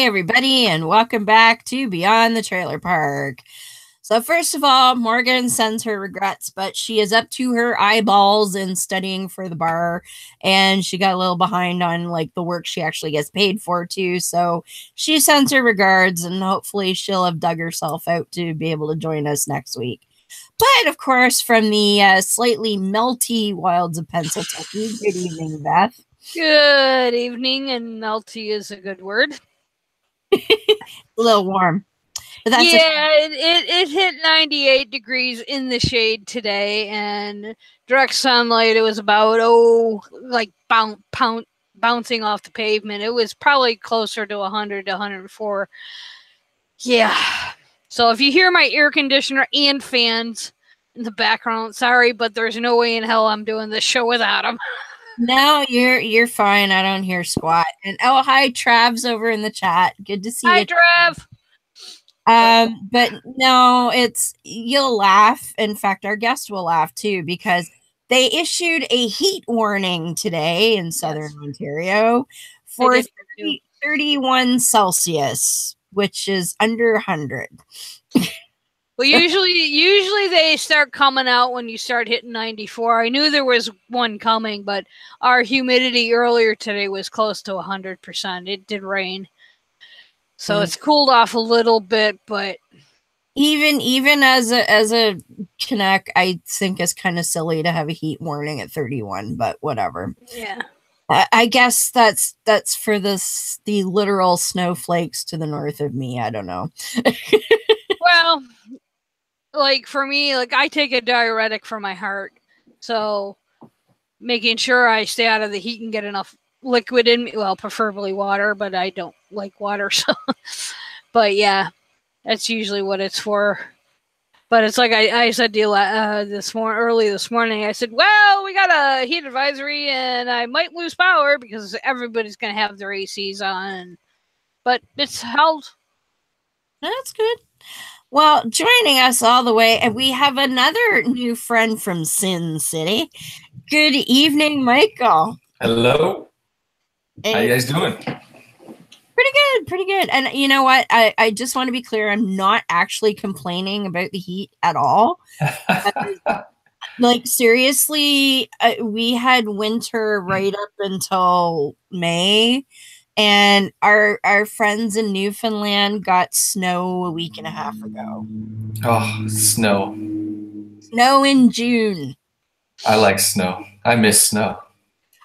Hey, everybody, and welcome back to Beyond the Trailer Park. So first of all, Morgan sends her regrets, but she is up to her eyeballs in studying for the bar, and she got a little behind on the work she actually gets paid for too. So she sends her regards, and hopefully she'll have dug herself out to be able to join us next week. But of course, from the slightly melty wilds of Pennsylvania, good evening, Beth. Good evening, and melty is a good word. A little warm. But it hit 98 degrees in the shade today, and direct sunlight, it was about, bouncing off the pavement. It was probably closer to 100 to 104. Yeah. So if you hear my air conditioner and fans in the background, sorry, but there's no way in hell I'm doing this show without them. No, you're fine. I don't hear squat. And hi, Trav's over in the chat. Good to see you. Hi, Trav. But no, you'll laugh. In fact, our guest will laugh too, because they issued a heat warning today in southern Ontario for 31 Celsius, which is under 100. Well, usually they start coming out when you start hitting 94. I knew there was one coming, but our humidity earlier today was close to 100%. It did rain. So it's cooled off a little bit, but even as a Canuck, I think it's kind of silly to have a heat warning at 31, but whatever. Yeah. I guess that's for the literal snowflakes to the north of me. I don't know. Well, for me, I take a diuretic for my heart. So making sure I stay out of the heat and get enough liquid in me, well, preferably water, but I don't like water. So, but yeah, that's usually what it's for. But it's like I said to you early this morning, I said, well, we got a heat advisory and I might lose power because everybody's going to have their ACs on. But it's held. That's good. Well, joining us all the way, and we have another new friend from Sin City. Good evening, Michael. Hello. How you guys doing? Pretty good. And you know what? I just want to be clear. I'm not actually complaining about the heat at all. Seriously, we had winter right up until May. And our friends in Newfoundland got snow a week and a half ago. Oh, snow. Snow in June. I like snow. I miss snow.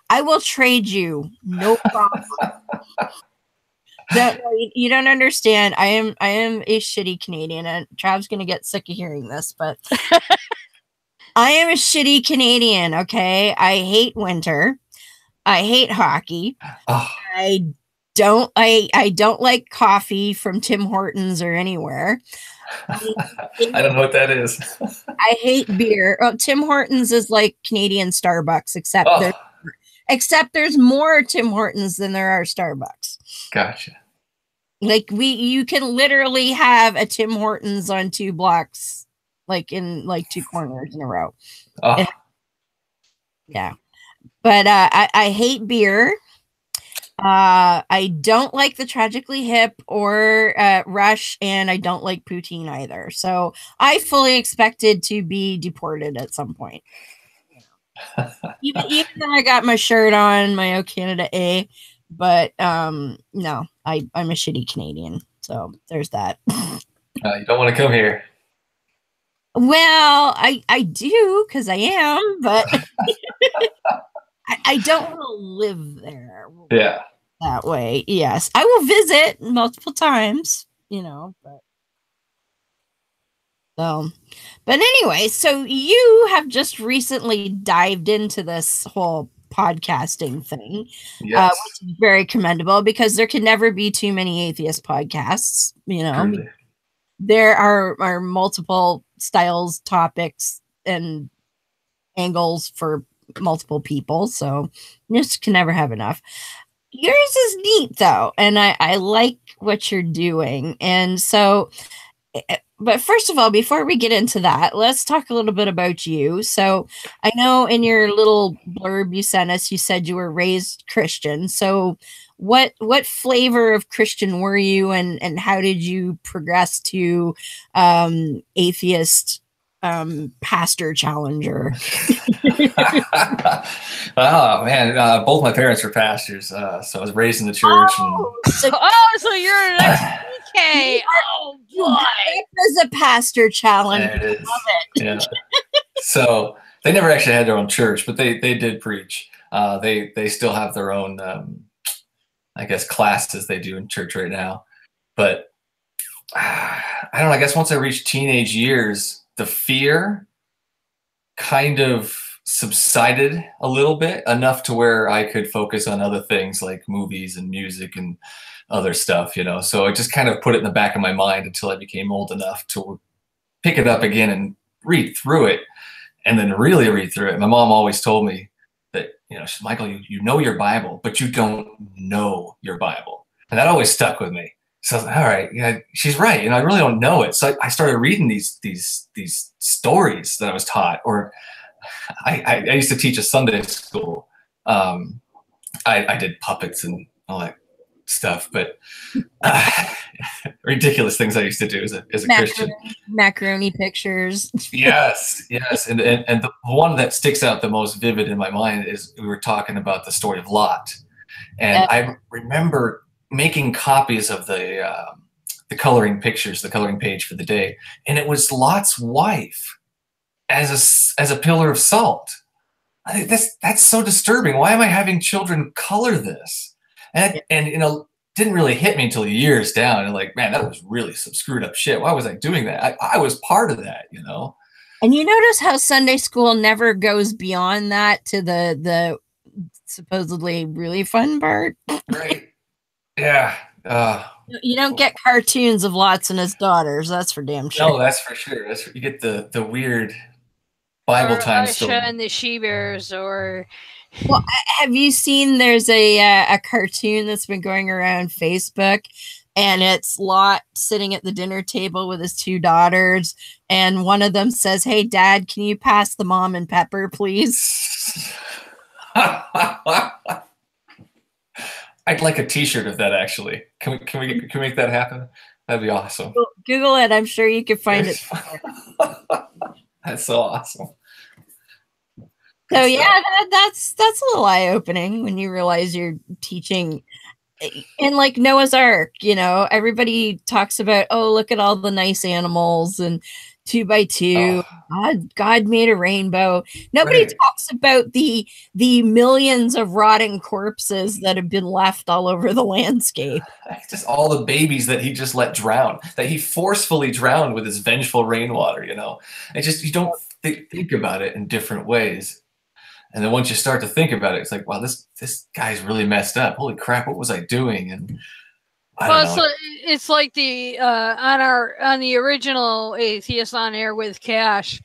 I will trade you. No problem. You don't understand. I am a shitty Canadian, and Trav's going to get sick of hearing this, but I am a shitty Canadian, okay? I hate winter. I hate hockey. Oh. I don't like coffee from Tim Hortons or anywhere. I don't know what that is. I hate beer. Oh, Tim Hortons is like Canadian Starbucks, except there's more Tim Hortons than there are Starbucks. Gotcha. You can literally have a Tim Hortons on 2 blocks, in 2 corners in a row. Oh. Yeah. But I hate beer. I don't like the Tragically Hip or Rush, and I don't like poutine either. So I fully expected to be deported at some point. even though I got my shirt on, my O Canada A, but no, I'm a shitty Canadian. So there's that. You don't want to come here. Well, I do, because I am, but I don't want to live there. Yeah. That way, yes. I will visit multiple times, but anyway, so you have just recently dived into this whole podcasting thing, yes. Which is very commendable, because there can never be too many atheist podcasts, Truly. There are multiple styles, topics, and angles for multiple people, so you just can never have enough. Yours is neat though, and I like what you're doing. And so, but first of all, before we get into that, let's talk a little bit about you. So I know in your little blurb you sent us, you said you were raised Christian. So what flavor of Christian were you, and how did you progress to atheist pastor challenger? Oh man, both my parents were pastors, so I was raised in the church. So you're an ex-PK. Oh boy, as a pastor challenger. And it is. Love it. Yeah. So they never actually had their own church, but they did preach. They still have their own, I guess, classes they do in church right now. But I don't know. I guess once I reached teenage years, the fear kind of subsided a little bit, enough to where I could focus on other things like movies and music and other stuff, you know. So I just kind of put it in the back of my mind until I became old enough to pick it up again and read through it, and then really read through it. My mom always told me that, you know, she's, Michael, you know your Bible, but you don't know your Bible. And that always stuck with me. So I was like, all right, yeah, she's right. You know, I really don't know it. So I started reading these stories that I was taught, or I used to teach a Sunday school. I did puppets and all that stuff, but ridiculous things I used to do as a Christian. Macaroni pictures. Yes. And the one that sticks out the most vivid in my mind is we were talking about the story of Lot. And I remember making copies of the coloring pictures, the coloring page for the day. And it was Lot's wife as a pillar of salt. I think that's so disturbing. Why am I having children color this? And you know, didn't really hit me until years down. And like, man, that was really some screwed up shit. Why was I doing that? I was part of that, you know. And you notice how Sunday school never goes beyond that to the supposedly really fun part, right? Yeah. You don't get cartoons of Lots and his daughters. That's for damn sure. No, that's for sure. You get the weird Bible time story. And the she-bears, or... Well, have you seen there's a cartoon that's been going around Facebook, and it's Lot sitting at the dinner table with his two daughters, and one of them says, "Hey, Dad, can you pass the mom and pepper, please?" I'd like a T-shirt of that. Actually, can we make that happen? That'd be awesome. Google it. I'm sure you could find it. That's so awesome. So yeah, that's a little eye-opening when you realize you're teaching. And like Noah's Ark, you know, everybody talks about, oh, look at all the nice animals and 2 by 2. God made a rainbow. Nobody talks about the millions of rotting corpses that have been left all over the landscape. Just all the babies that he just let drown, that he forcefully drowned with his vengeful rainwater, you know. It's just, you don't think about it in different ways. And then once you start to think about it, it's like, wow, this guy's really messed up. Holy crap, what was I doing? And I don't know. It's like the on the original Atheist on Air with Cash,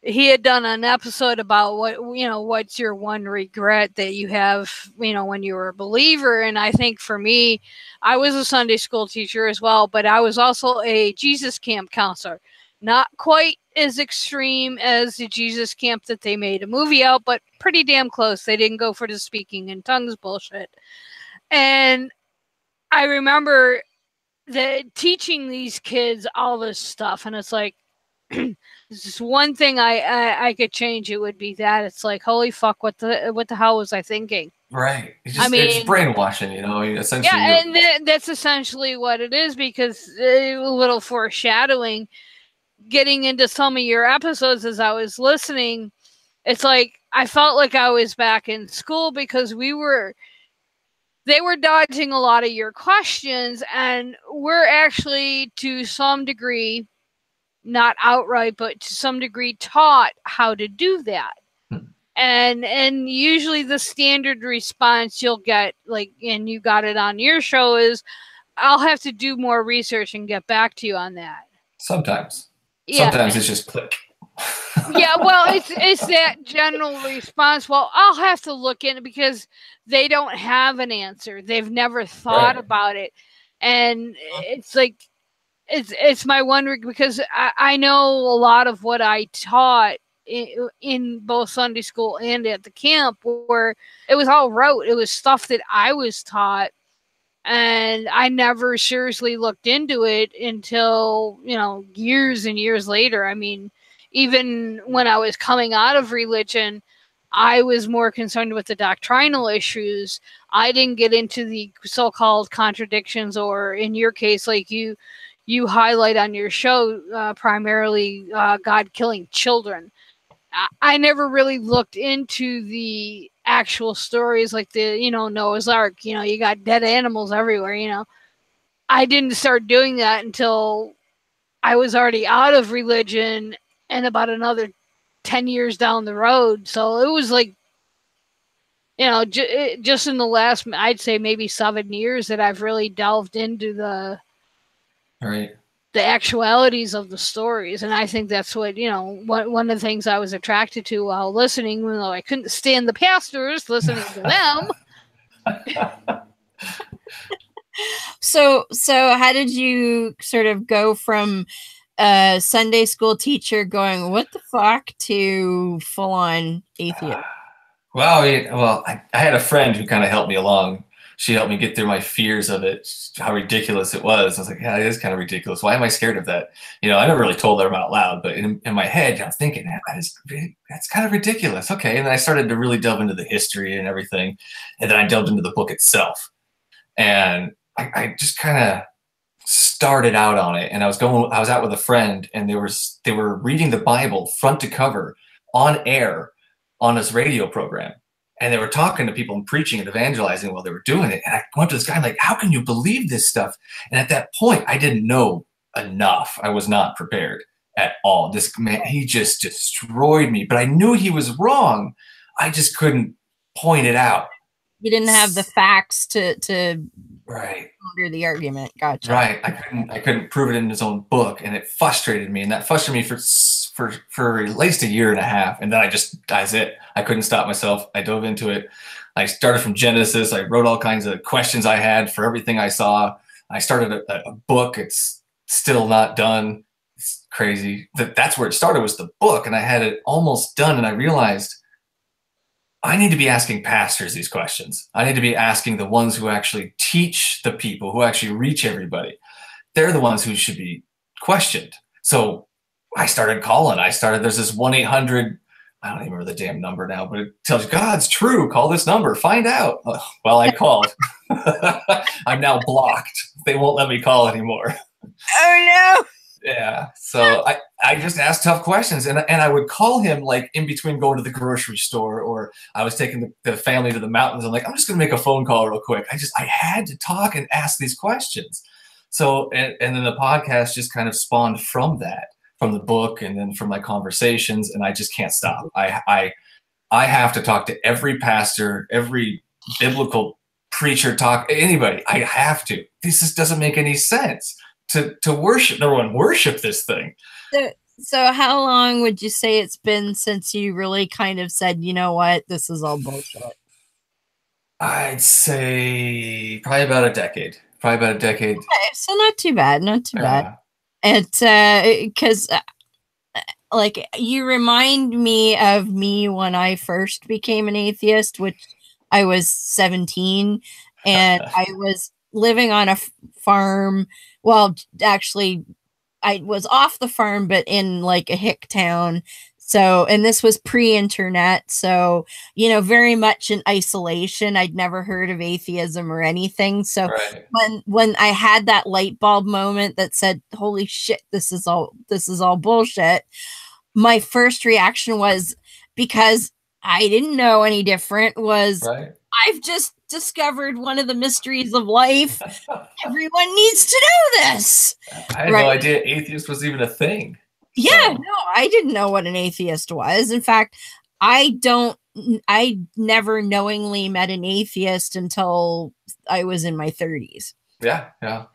he had done an episode about what's your one regret that you have, you know, when you were a believer. And I think for me, I was a Sunday school teacher as well, but I was also a Jesus camp counselor. Not quite as extreme as the Jesus camp that they made a movie out, but pretty damn close. They didn't go for the speaking in tongues bullshit. And I remember teaching these kids all this stuff, and it's like, this is one thing I could change. It would be that. It's like, holy fuck, what the hell was I thinking? Right. It's brainwashing, you know. Essentially, yeah, and that's essentially what it is, because a little foreshadowing. Getting into some of your episodes as I was listening, it's like I felt like I was back in school, because they were dodging a lot of your questions, and we're actually to some degree, not outright, but to some degree taught how to do that. And usually the standard response you'll get, like, and you got it on your show, is I'll have to do more research and get back to you on that. Sometimes yeah. It's just click. Yeah, well, it's that general response. Well, I'll have to look in it, because they don't have an answer. They've never thought about it. And it's like, it's my wondering, because I know a lot of what I taught in both Sunday school and at the camp, where it was all rote. It was stuff that I was taught, And I never seriously looked into it until, years and years later. I mean, even when I was coming out of religion, I was more concerned with the doctrinal issues. I didn't get into the so-called contradictions, or in your case, like you highlight on your show, primarily God killing children. I never really looked into the actual stories, like the, Noah's Ark. You got dead animals everywhere. I didn't start doing that until I was already out of religion and about another 10 years down the road. So it was like, just in the last, I'd say maybe 7 years that I've really delved into the actualities of the stories. And I think that's what, one of the things I was attracted to while listening, even though I couldn't stand the pastors listening to them. So how did you sort of go from a Sunday school teacher going, what the fuck, to full on atheist? Well, I had a friend who kind of helped me along. She helped me get through my fears of it, how ridiculous it was. I was like, yeah, it is kind of ridiculous. Why am I scared of that? I never really told her out loud, but in my head, I'm thinking, that's kind of ridiculous. Okay. And then I started to really delve into the history and everything. And then I delved into the book itself. And I just kind of started out on it. And I was out with a friend, and they were reading the Bible front to cover on air on this radio program. And they were talking to people and preaching and evangelizing while they were doing it. And I went to this guy, I'm like, how can you believe this stuff? And at that point, I didn't know enough. I was not prepared at all. This man, he just destroyed me. But I knew he was wrong. I just couldn't point it out. You didn't have the facts to right counter the argument. Gotcha. Right. I couldn't prove it in his own book, and it frustrated me. And that frustrated me for at least a year and a half. And then that's it. I couldn't stop myself. I dove into it. I started from Genesis. I wrote all kinds of questions I had for everything I saw. I started a book. It's still not done. It's crazy. That's where it started, was the book. And I had it almost done. And I realized I need to be asking pastors these questions. I need to be asking the ones who actually teach the people, who actually reach everybody. They're the ones who should be questioned. So I started calling. There's this 1-800, I don't even remember the damn number now, but it tells you God's true. Call this number, find out. Well, I called. I'm now blocked. They won't let me call anymore. Oh no. Yeah. So I just asked tough questions, and I would call him like in between going to the grocery store, or I was taking the family to the mountains. I'm like, I'm just going to make a phone call real quick. I had to talk and ask these questions. So, and then the podcast just kind of spawned from that, from the book, and then from my conversations, and I just can't stop. I have to talk to every pastor, every biblical preacher, anybody. I have to. This just doesn't make any sense to worship. Everyone worship this thing. So how long would you say it's been since you really kind of said, you know what, this is all bullshit? I'd say probably about a decade. Okay, so not too bad. And because like, you remind me of me when I first became an atheist, which I was 17, and I was living on a farm. Well, actually, I was off the farm, but in like a hick town. So, and this was pre-internet. So, very much in isolation. I'd never heard of atheism or anything. So right. when I had that light bulb moment that said, holy shit, this is all bullshit. My first reaction was, because I didn't know any different, was right. I've just discovered one of the mysteries of life. Everyone needs to know this. I had no idea atheist was even a thing. Yeah, no, I didn't know what an atheist was. In fact, I never knowingly met an atheist until I was in my 30s. Yeah. Well,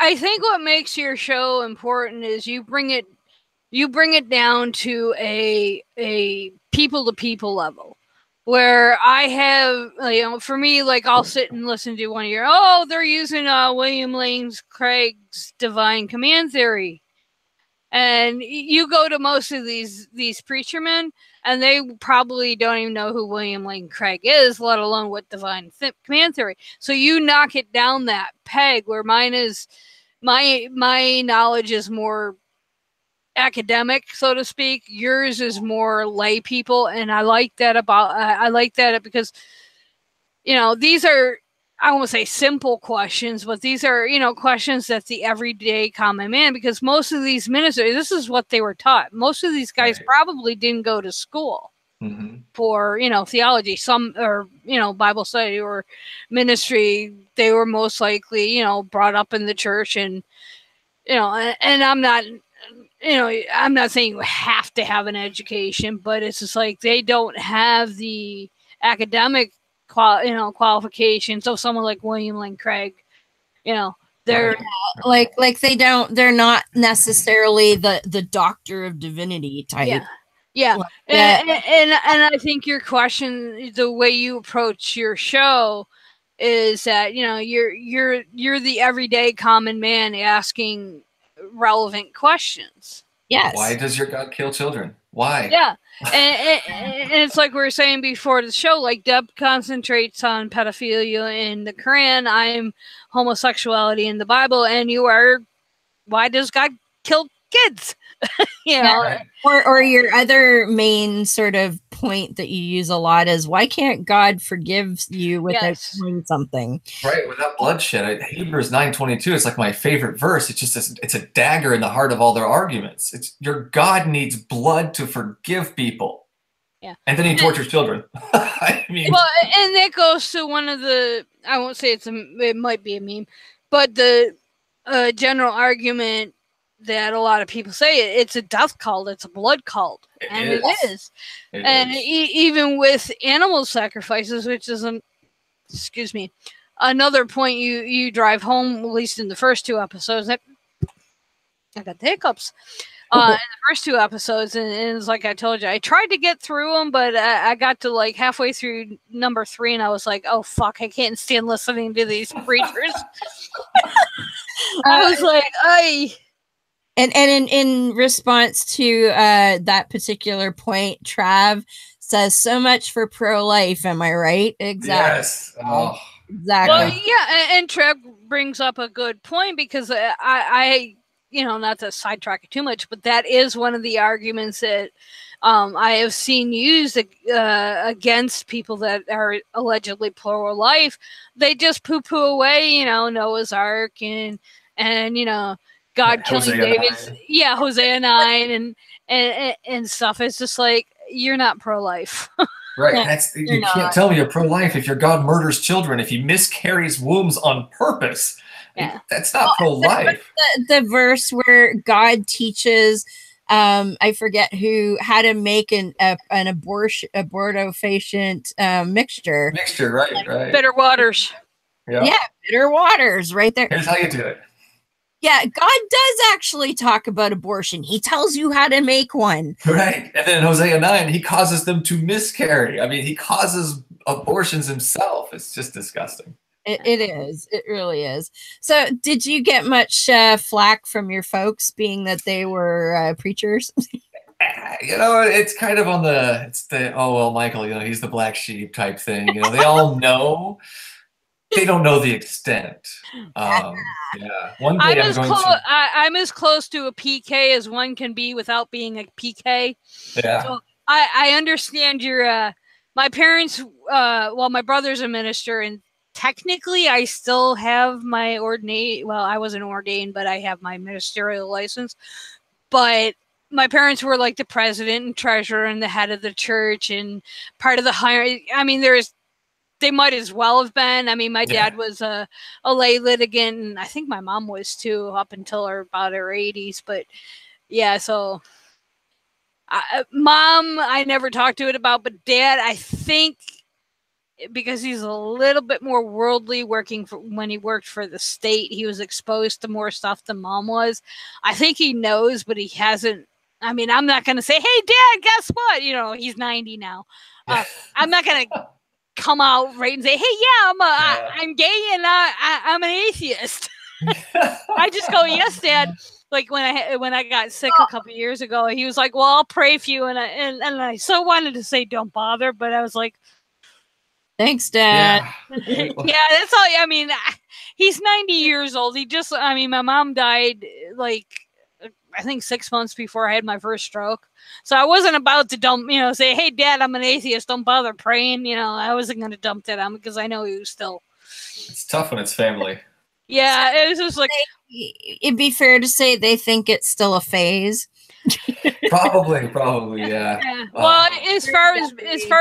I think what makes your show important is you bring it down to a people to people level, where I have, for me, like, I'll sit and listen to one of your, they're using William Lane Craig's divine command theory. And you go to most of these preachermen, and they probably don't even know who William Lane Craig is, let alone what divine command theory. So you knock it down that peg, where mine is my knowledge is more academic, so to speak. Yours is more lay people, and I like that because these are, I won't say simple questions, but these are, questions that the everyday common man, because most of these ministers, this is what they were taught. Most of these guys probably didn't go to school for, theology, some, or, Bible study or ministry. They were most likely, brought up in the church, and, and I'm not saying you have to have an education, but it's just like they don't have the academic qualifications. So someone like William Lane Craig, they're they're not necessarily the doctor of divinity type. Yeah. And I think your question, the way you approach your show, is that you're the everyday common man asking relevant questions. Yes. Why does your God kill children? Why? Yeah. And it's like we were saying before the show, like Deb concentrates on pedophilia in the Quran, I'm homosexuality in the Bible, and you are, why does God kill kids? Or your other main sort of point that you use a lot is, why can't God forgive you without doing something? Right, without bloodshed. Hebrews 9:22 is like my favorite verse. It's just it's a dagger in the heart of all their arguments. It's your God needs blood to forgive people. Yeah. And then he tortures children. I mean, well, and that goes to one of the, I won't say it might be a meme, but the general argument that a lot of people say, it's a death cult, it's a blood cult. It is. Even with animal sacrifices, which is another point you drive home, at least in the first two episodes. I got the hiccups. In the first two episodes, and it's like I told you, I tried to get through them, but I got to like halfway through number 3, and I was like, oh fuck, I can't stand listening to these preachers. I was like, And in response to that particular point, Trav says, so much for pro-life. Am I right? Exactly. Yes. Oh. Exactly. Well, yeah, and Trav brings up a good point, because I not to sidetrack it too much, but that is one of the arguments that I have seen used against people that are allegedly pro-life. They just poo-poo away, Noah's Ark and God killing babies. Yeah, Hosea 9 and stuff. It's just like, you're not pro-life. Right. You can't tell me you're pro-life if your God murders children, if he miscarries wombs on purpose. Yeah. That's not pro-life. The verse where God teaches, I forget who, how to make an abortifacient mixture. Mixture, right. Bitter waters. Yeah, bitter waters, right there. Here's how you do it. Yeah, God does actually talk about abortion. He tells you how to make one. Right. And then in Hosea 9, he causes them to miscarry. I mean, he causes abortions himself. It's just disgusting. It is. It really is. So did you get much flack from your folks, being that they were preachers? It's kind of on oh, well, Michael, he's the black sheep type thing. They all know. They don't know the extent. Yeah. One day I'm as close to a PK as one can be without being a PK. Yeah. So I understand your. My parents. My brother's a minister, and technically, I still have my ordinate. Well, I wasn't ordained, but I have my ministerial license. But my parents were like the president and treasurer and the head of the church and part of the higher. I mean, they might as well have been. I mean, my dad was a lay litigant, and I think my mom was too, up until about her 80s. But yeah, so mom, I never talked to it about, but dad, I think, because he's a little bit more worldly, when he worked for the state, he was exposed to more stuff than mom was. I think he knows, but he hasn't. I mean, I'm not going to say, hey, Dad, guess what? He's 90 now. I'm not going to come out right and say, hey, I'm gay and I'm an atheist. I just go, yes, Dad. like when I got sick a couple years ago, he was like, "Well, I'll pray for you," and I so wanted to say, "Don't bother," but I was like, "Thanks, Dad." Yeah, that's all. I mean, he's 90 years old. My mom died like I think 6 months before I had my first stroke, so I wasn't about to say, "Hey, Dad, I'm an atheist. Don't bother praying." I wasn't going to dump that on him because I know he was still. It's tough when it's family. Yeah, it was just like it'd be fair to say they think it's still a phase. Probably, yeah. Well, as far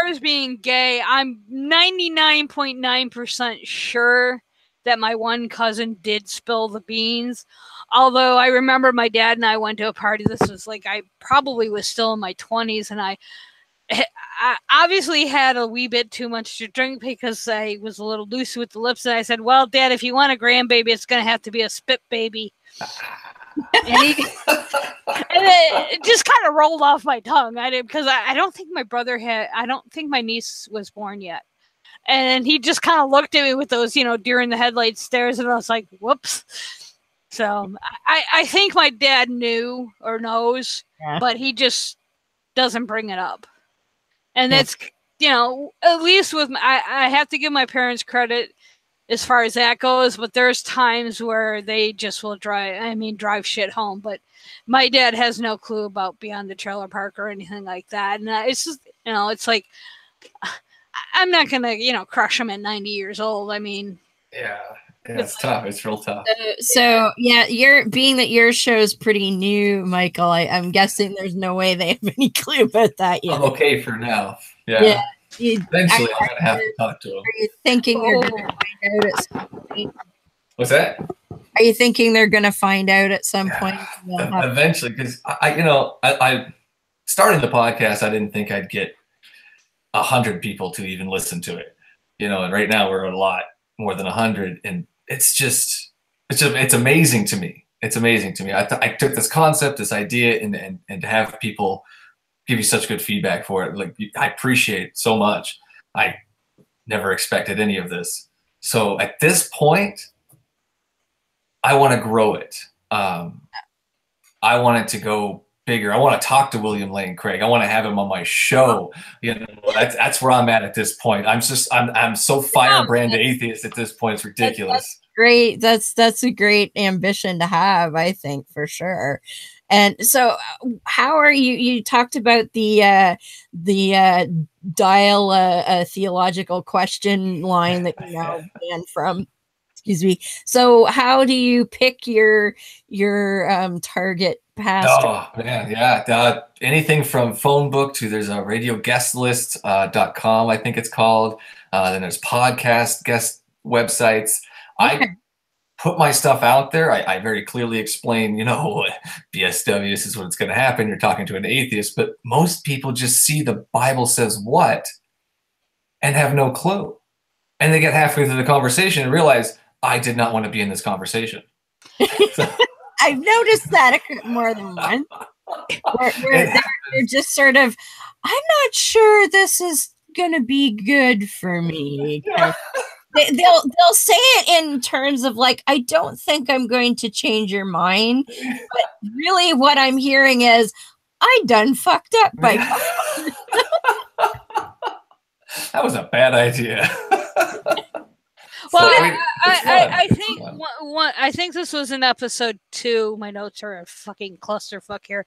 as being gay, I'm 99.9% sure that my one cousin did spill the beans. Although I remember my dad and I went to a party. This was like I probably was still in my 20s, and I obviously had a wee bit too much to drink because I was a little loose with the lips. And I said, "Well, Dad, if you want a grandbaby, it's going to have to be a spit baby." And it just kind of rolled off my tongue. Because I don't think my brother I don't think my niece was born yet. And he just kind of looked at me with those, deer in the headlights stares, and I was like, "Whoops." So I think my dad knew or knows, but he just doesn't bring it up. And that's, at least with I have to give my parents credit as far as that goes, but there's times where they just will drive shit home. But my dad has no clue about Beyond the Trailer Park or anything like that. And it's just, it's like, I'm not going to, crush him at 90 years old. I mean, yeah, it's tough. It's real tough. So being that your show's pretty new, Michael, I'm guessing there's no way they have any clue about that yet. I'm okay for now. Yeah. Eventually, I'm going to have to talk to them. Are you thinking you're going to find out at some point? What's that? Are you thinking they're going to find out at some point? Eventually, because I starting the podcast, I didn't think I'd get 100 people to even listen to it. And right now we're a lot more than 100, and it's amazing to me. It's amazing to me. I took this concept, this idea, and to have people give you such good feedback for it, like I appreciate it so much. I never expected any of this. So at this point, I want to grow it. I want it to go bigger. I want to talk to William Lane Craig. I want to have him on my show. That's where I'm at this point. I'm so firebrand atheist at this point. It's ridiculous. That's great. That's a great ambition to have, I think, for sure. And so how are you talked about the dial a theological question line that you now banned from. Excuse me. So how do you pick your target pastor? Oh man, yeah. Anything from phone book to there's a radio guest list.com, I think it's called. Then there's podcast guest websites. Okay. I put my stuff out there. I very clearly explain, BSW, this is what's going to happen. You're talking to an atheist, but most people just see the Bible says what and have no clue. And they get halfway through the conversation and realize I did not want to be in this conversation. So, I've noticed that more than once. Where they're just sort of, I'm not sure this is going to be good for me. They'll say it in terms of like, I don't think I'm going to change your mind, but really what I'm hearing is I done fucked up by that was a bad idea. Well, I think I think this was in episode 2. My notes are a fucking clusterfuck here,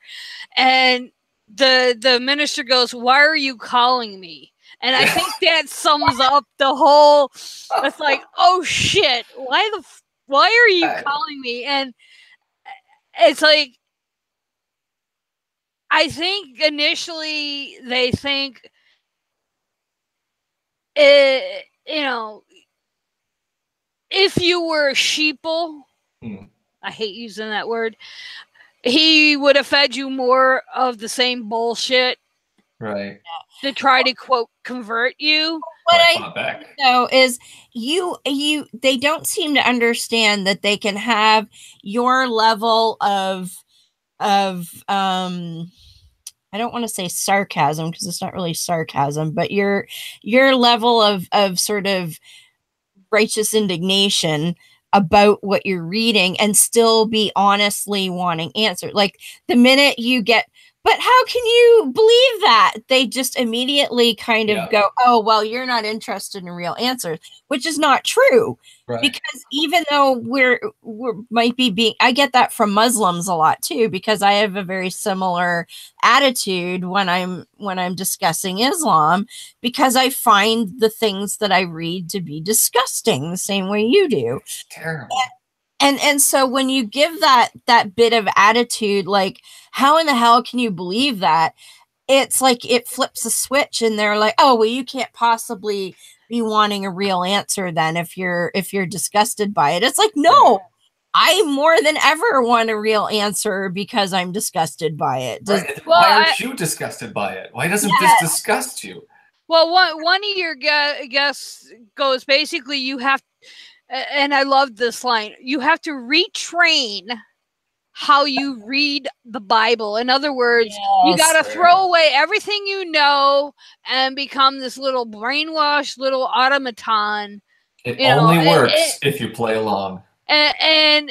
and the minister goes, "Why are you calling me?" And I think that sums up the whole. It's like, oh shit, why are you calling me? And it's like, I think initially they think, if you were a sheeple, I hate using that word, he would have fed you more of the same bullshit. Right. To try to quote convert you. What I know is they don't seem to understand that they can have your level of I don't want to say sarcasm because it's not really sarcasm, but your level of sort of righteous indignation about what you're reading and still be honestly wanting answers. Like the minute you get, but how can you believe that? They just immediately kind of go, oh, well, you're not interested in real answers, which is not true. Right. Because even though we're might be being, I get that from Muslims a lot too, because I have a very similar attitude when I'm discussing Islam, because I find the things that I read to be disgusting the same way you do. It's terrible. And so when you give that bit of attitude, like, how in the hell can you believe that? It's like it flips a switch and they're like, oh, well, you can't possibly be wanting a real answer then if you're disgusted by it. It's like, no, I more than ever want a real answer because I'm disgusted by it. Why aren't you disgusted by it? Why doesn't this disgust you? Well, one of your guests goes, basically, you have, and I love this line, you have to retrain how you read the Bible. In other words, you got to throw away everything you know and become this little brainwashed little automaton. It only works if you play along. And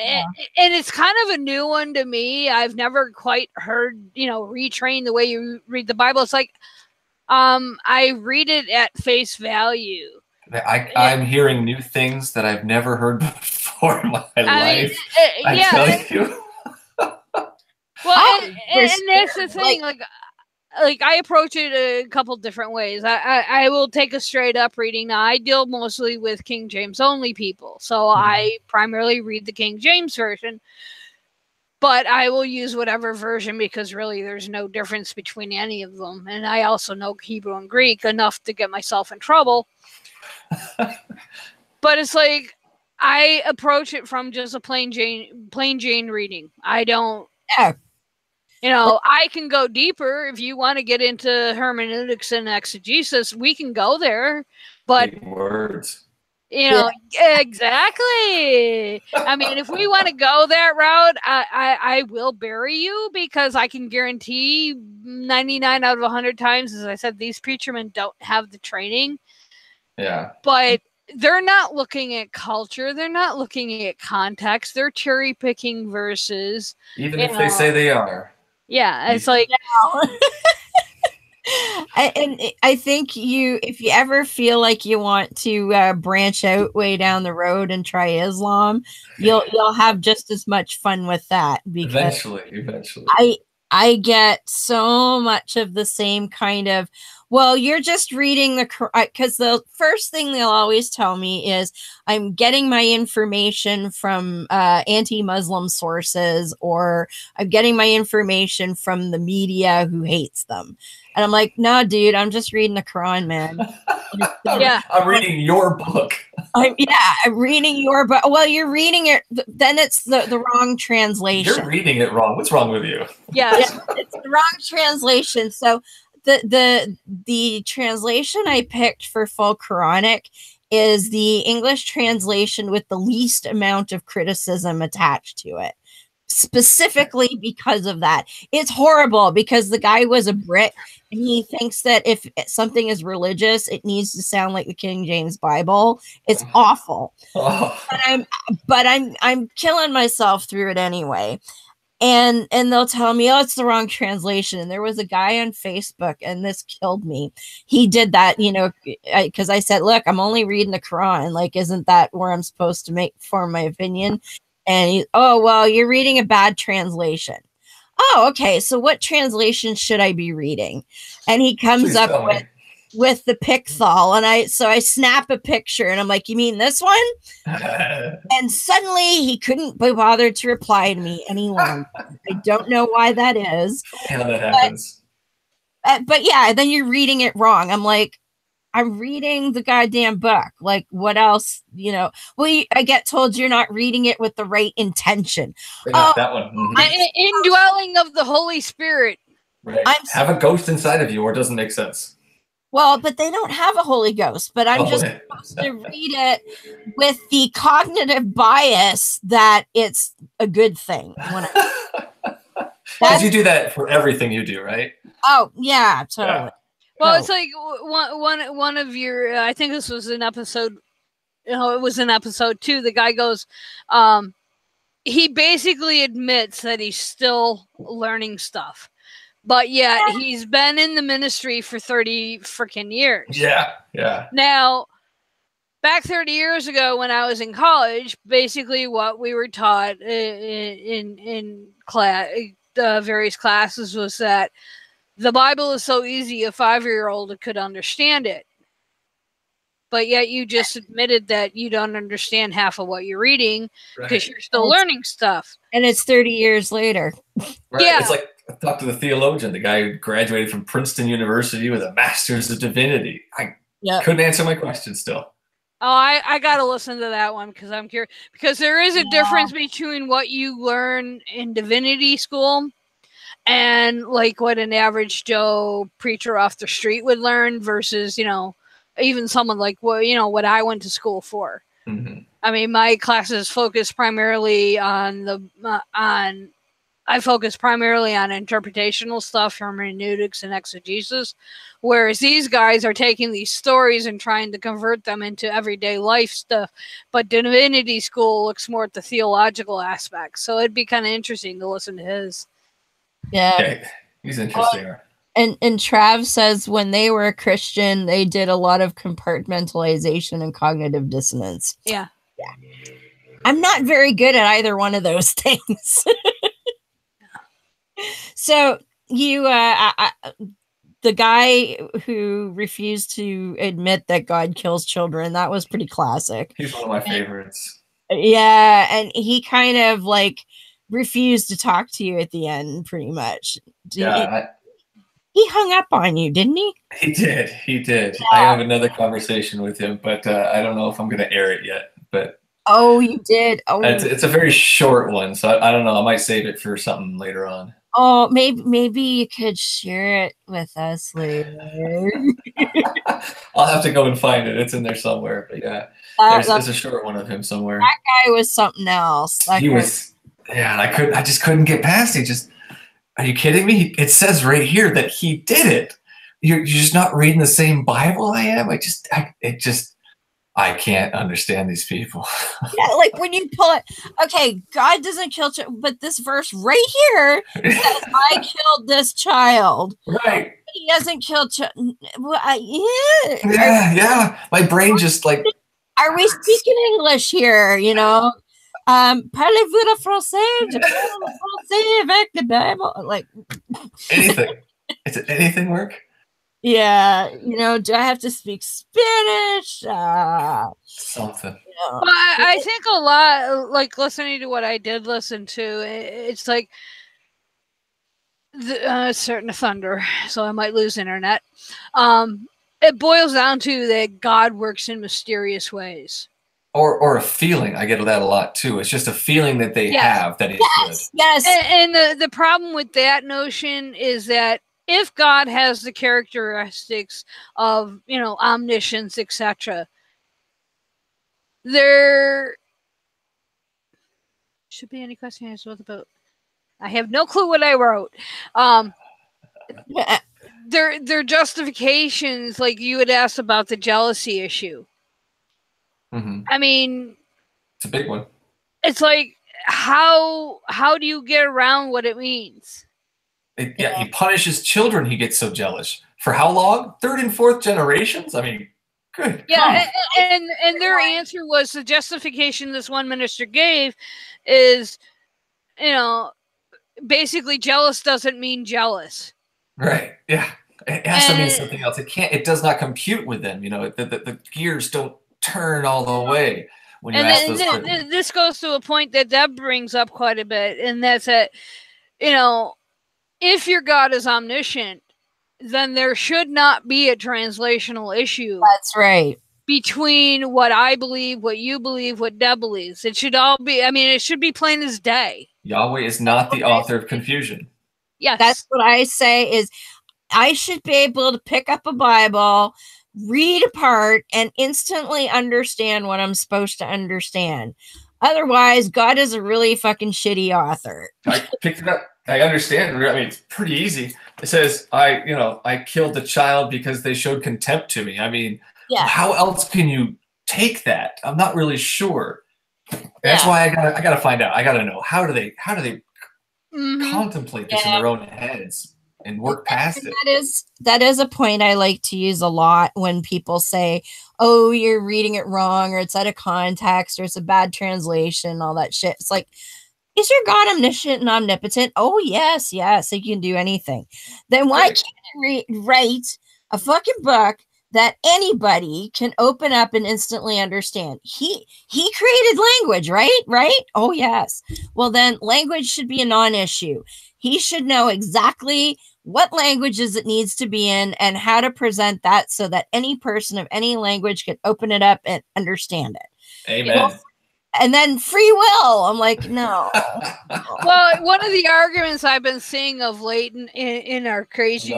it's kind of a new one to me. I've never quite heard, retrain the way you read the Bible. It's like, I read it at face value. I'm hearing new things that I've never heard before in my life. I tell you. Well, and that's the thing. Like I approach it a couple different ways. I will take a straight up reading. Now, I deal mostly with King James only people, so I primarily read the King James version. But I will use whatever version because really there's no difference between any of them. And I also know Hebrew and Greek enough to get myself in trouble. But it's like I approach it from just a plain Jane reading. I don't. I can go deeper if you want to get into hermeneutics and exegesis. We can go there, but big words. Exactly. I mean, if we want to go that route, I will bury you because I can guarantee 99 out of 100 times, as I said, these preachermen don't have the training. Yeah. But they're not looking at culture. They're not looking at context. They're cherry picking verses. Even if they say they are. Yeah, it's like. And I think if you ever feel like you want to branch out way down the road and try Islam, you'll have just as much fun with that. Because eventually. I get so much of the same kind of, well, you're just reading because the first thing they'll always tell me is I'm getting my information from anti-Muslim sources, or I'm getting my information from the media who hates them. And I'm like, no, dude, I'm just reading the Quran, man. I'm reading your book. I'm reading your book. Well, you're reading it, then it's the wrong translation. You're reading it wrong. What's wrong with you? Yes. It's the wrong translation. So the translation I picked for full Quranic is the English translation with the least amount of criticism attached to it. Specifically because of that. It's horrible because the guy was a Brit and he thinks that if something is religious, it needs to sound like the King James Bible. It's awful. But I'm killing myself through it anyway. And they'll tell me, oh, it's the wrong translation. And there was a guy on Facebook, and this killed me. He did that, because I said, look, I'm only reading the Quran. Like, isn't that where I'm supposed to form my opinion? And oh, well, you're reading a bad translation. Oh, okay. So what translation should I be reading? And he comes up with the Pickthall. And I snap a picture and I'm like, you mean this one? And suddenly he couldn't be bothered to reply to me any longer. I don't know why that is. How that happens. But yeah, then you're reading it wrong. I'm like, I'm reading the goddamn book. Like, what else? Well, I get told you're not reading it with the right intention. That one. Indwelling of the Holy Spirit. Right. Have a ghost inside of you, or it doesn't make sense. Well, but they don't have a Holy Ghost. But I'm just supposed to read it with the cognitive bias that it's a good thing. Because you do that for everything you do, right? Oh, yeah, totally. Yeah. Well, it's like one of your, I think this was an episode it was in episode 2. The guy goes, he basically admits that he's still learning stuff, but yet he's been in the ministry for 30 freaking years. Yeah, yeah. Now, back 30 years ago when I was in college, basically what we were taught in class, various classes, was that the Bible is so easy a 5-year-old could understand it. But yet you just admitted that you don't understand half of what you're reading because you're still learning stuff. And it's 30 years later. Right. Yeah. It's like I talked to the theologian, the guy who graduated from Princeton University with a master's of divinity. I couldn't answer my question still. Oh, I got to listen to that one because I'm curious. Because there is a difference between what you learn in divinity school and like what an average Joe preacher off the street would learn versus, even someone like what I went to school for. Mm-hmm. I mean, my classes focus primarily on I focus primarily on interpretational stuff, hermeneutics and exegesis, whereas these guys are taking these stories and trying to convert them into everyday life stuff. But divinity school looks more at the theological aspects, so it'd be kind of interesting to listen to his. Yeah, he's interesting. And Trav says when they were a Christian, they did a lot of compartmentalization and cognitive dissonance. Yeah. I'm not very good at either one of those things. So you, the guy who refused to admit that God kills children, that was pretty classic. He's one of my favorites. Yeah, and he kind of like refused to talk to you at the end, pretty much. He hung up on you, didn't he? He did. Yeah. I have another conversation with him, but I don't know if I'm going to air it yet. But you did. Oh, it's a very short one, so I don't know. I might save it for something later on. Oh, maybe you could share it with us later. I'll have to go and find it. It's in there somewhere. But yeah, there's a short one of him somewhere. That guy was something else. I just couldn't get past it. Are you kidding me? It says right here that he did it. You're just not reading the same Bible I am. I can't understand these people. Yeah, like when you pull it, okay, God doesn't kill children, but this verse right here says, I killed this child. Right. He doesn't kill children. Yeah. My brain just like. Are we speaking English here, Parlez-vous le français? Je parle le français avec the Bible. Like anything. Does anything work? Yeah, do I have to speak Spanish? Something. Well, I think a lot, like listening to what I did listen to, it's like it's starting to thunder, so I might lose internet. It boils down to that God works in mysterious ways. Or a feeling. I get that a lot too. It's just a feeling that they have that he's good. Yes. And the problem with that notion is that if God has the characteristics of, omniscience, etc., there should be any question about. I have no clue what I wrote. Their justifications, like you had asked about the jealousy issue. Mm-hmm. I mean, it's a big one. It's like how do you get around what it means? He punishes children. He gets so jealous. For how long? 3rd and 4th generations? I mean, good. Yeah, and their answer was the justification this one minister gave is, basically jealous doesn't mean jealous. Right. Yeah. It has to mean something else. It does not compute with them. The gears don't turn all the way when you ask those questions. This goes to a point that Deb brings up quite a bit, and that's that, if your God is omniscient, then there should not be a translational issue. That's right. Between what I believe, what you believe, what Deb believes. It should all be, it should be plain as day. Yahweh is not the author of confusion. Yes. That's what I say is I should be able to pick up a Bible, read a part, and instantly understand what I'm supposed to understand. Otherwise, God is a really fucking shitty author. I picked it up. I understand. I mean, it's pretty easy. It says, I killed the child because they showed contempt to me. I mean, how else can you take that. I'm not really sure. That's why I gotta find out. I gotta know how do they contemplate this in their own heads and work past it. That is a point I like to use a lot when people say, "Oh, you're reading it wrong," or "It's out of context," or "It's a bad translation," all that shit. It's like, is your God omniscient and omnipotent? Oh yes, he can do anything. Then why can't he write a fucking book that anybody can open up and instantly understand? He created language, right? Oh yes. Well, then language should be a non-issue. He should know exactly what languages it needs to be in and how to present that so that any person of any language can open it up and understand it. Amen. You know? And then free will. I'm like, no. Well, one of the arguments I've been seeing of late in our crazy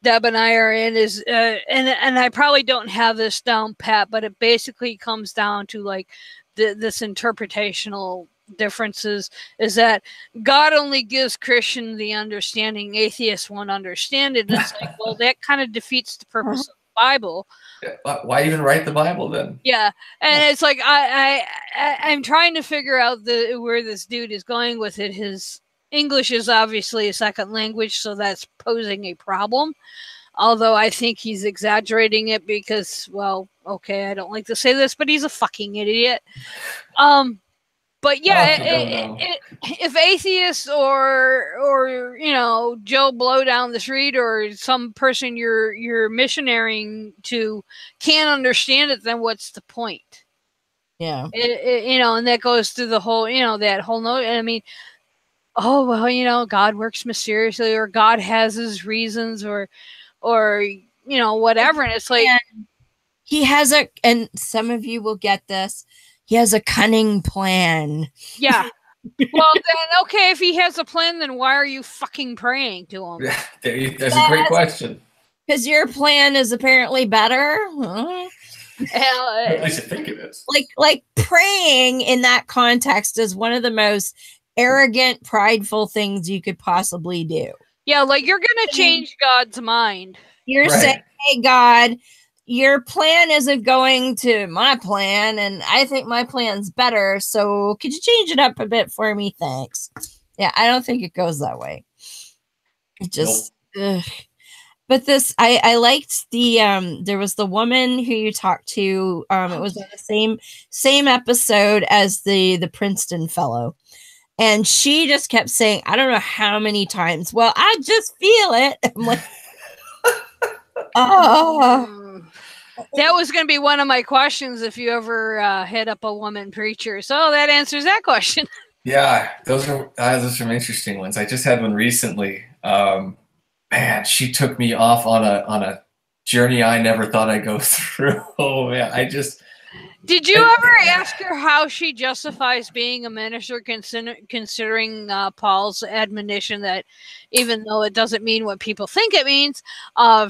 Deb and I are in is, and I probably don't have this down pat, but it basically comes down to like this interpretational differences is that God only gives Christian the understanding, atheists won't understand it. And it's like, well, that kind of defeats the purpose of the Bible. Why even write the Bible then? Yeah, and it's like I'm trying to figure out where this dude is going with it. His English is obviously a second language, so that's posing a problem. Although I think he's exaggerating it because, well, okay, I don't like to say this, but he's a fucking idiot. But yeah, if atheists or you know, Joe Blow down the street or some person you're missionarying to can't understand it, then what's the point? Yeah, you know, and that goes through the whole, you know, that whole note. I mean, oh well, you know, God works mysteriously, or God has his reasons, or you know, whatever, and it's like he has and some of you will get this. He has a cunning plan. Yeah. Well, then, okay, if he has a plan, then why are you fucking praying to him? That's a great question. Because your plan is apparently better. At least I think it is. Like praying in that context is one of the most arrogant, prideful things you could possibly do. Yeah, like you're going to change God's mind. You're saying, hey, God, your plan isn't going to my plan, and I think my plan's better, so could you change it up a bit for me? Thanks. Yeah, I don't think it goes that way. It just, but this, I liked the, there was the woman who you talked to, it was on the same episode as the Princeton fellow, and she just kept saying, I don't know how many times, well, I just feel it. I'm like, oh. That was going to be one of my questions if you ever hit up a woman preacher. So that answers that question. Yeah, those are some interesting ones. I just had one recently. Man, she took me off on a journey I never thought I'd go through. Oh man, Did you ever ask her how she justifies being a minister, considering Paul's admonition that even though it doesn't mean what people think it means,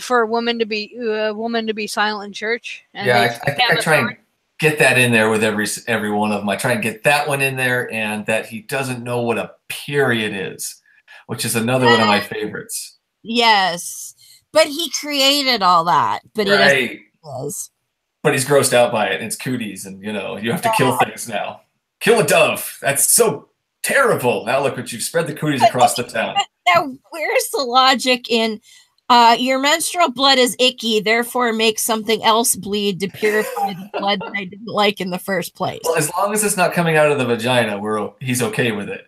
for a woman to be silent in church? And yeah, I think I try and get that in there with every one of them. I try and get that one in there, and that he doesn't know what a period is, which is another one of my favorites. Yes, but he created all that, but he doesn't. But he's grossed out by it, and it's cooties, and you know, you have to kill things now. Kill a dove. That's so terrible. Now look what you've spread the cooties across the town. Now, where's the logic in your menstrual blood is icky, therefore make something else bleed to purify the blood that I didn't like in the first place? Well, as long as it's not coming out of the vagina, he's okay with it.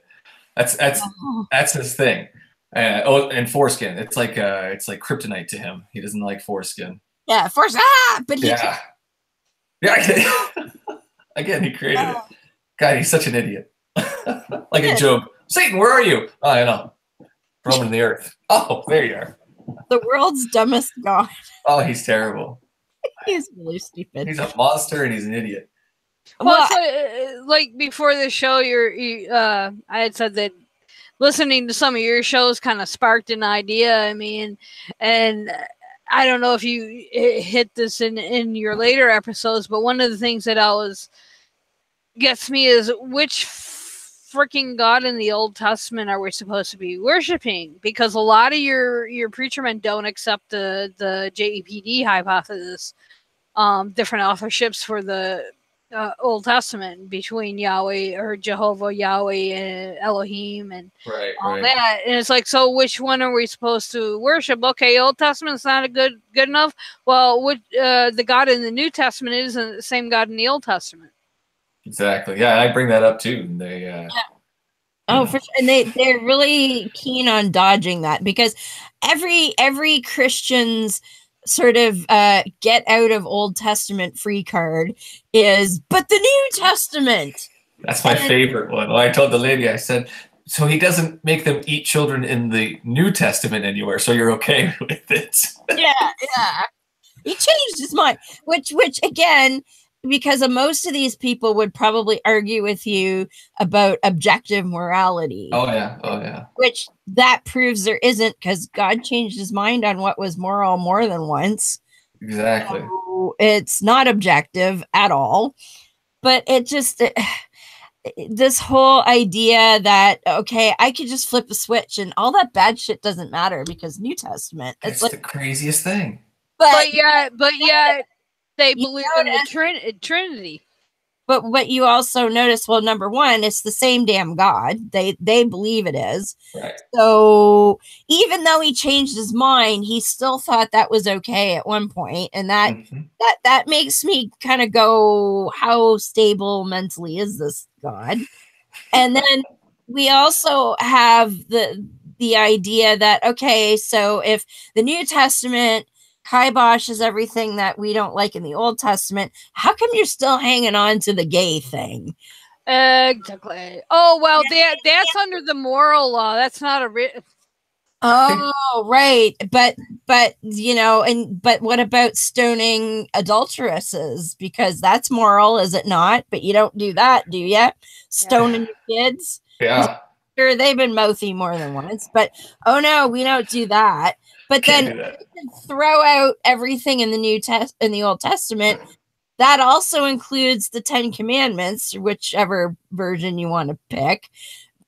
That's his thing. And foreskin. It's like kryptonite to him. He doesn't like foreskin. Yeah, but he Yeah, again, he created it. God, he's such an idiot. Like a Job. Satan, where are you? Oh, I know. Roaming the earth. Oh, there you are. The world's dumbest god. Oh, he's terrible. He's really stupid. He's a monster and he's an idiot. Well, so, like before the show, I had said that listening to some of your shows kind of sparked an idea. I mean, and I don't know if you hit this in your later episodes, but one of the things that always gets me is which freaking God in the Old Testament are we supposed to be worshiping? Because a lot of your preacher men don't accept the JEPD hypothesis. different authorships for the Old Testament between Yahweh or Jehovah, Yahweh, and Elohim, and all that. And it's like, so which one are we supposed to worship? Okay, Old Testament's not a good enough. Well, the God in the New Testament isn't the same God in the Old Testament. Exactly. Yeah, I bring that up too. They for sure. And they're really keen on dodging that, because every Christian's sort of get out of Old Testament free card is, but the New Testament. That's my favorite one. Well, I told the lady, I said, so he doesn't make them eat children in the New Testament anywhere, so you're okay with it. Yeah. He changed his mind, which again, because most of these people would probably argue with you about objective morality. Oh yeah. Which that proves there isn't, because God changed his mind on what was moral more than once. Exactly. So it's not objective at all. But it just, this whole idea that, okay, I could just flip a switch and all that bad shit doesn't matter because New Testament. It's like the craziest thing. But yet they believe in the Trinity. But what you also notice, well, number one, it's the same damn God. They believe it is. Right. So even though he changed his mind, he still thought that was okay at one point. And that makes me kind of go, how stable mentally is this God? And then we also have the idea that, okay, so if the New Testament kiboshes everything that we don't like in the Old Testament, how come you're still hanging on to the gay thing? Exactly. Oh, well, that's under the moral law. That's not a Oh, right. But but what about stoning adulteresses? Because that's moral, is it not? But you don't do that, do you? Stoning your kids? Yeah. Sure, they've been mouthy more than once, but oh no, we don't do that. But then throw out everything in the Old Testament. That also includes the 10 Commandments, whichever version you want to pick.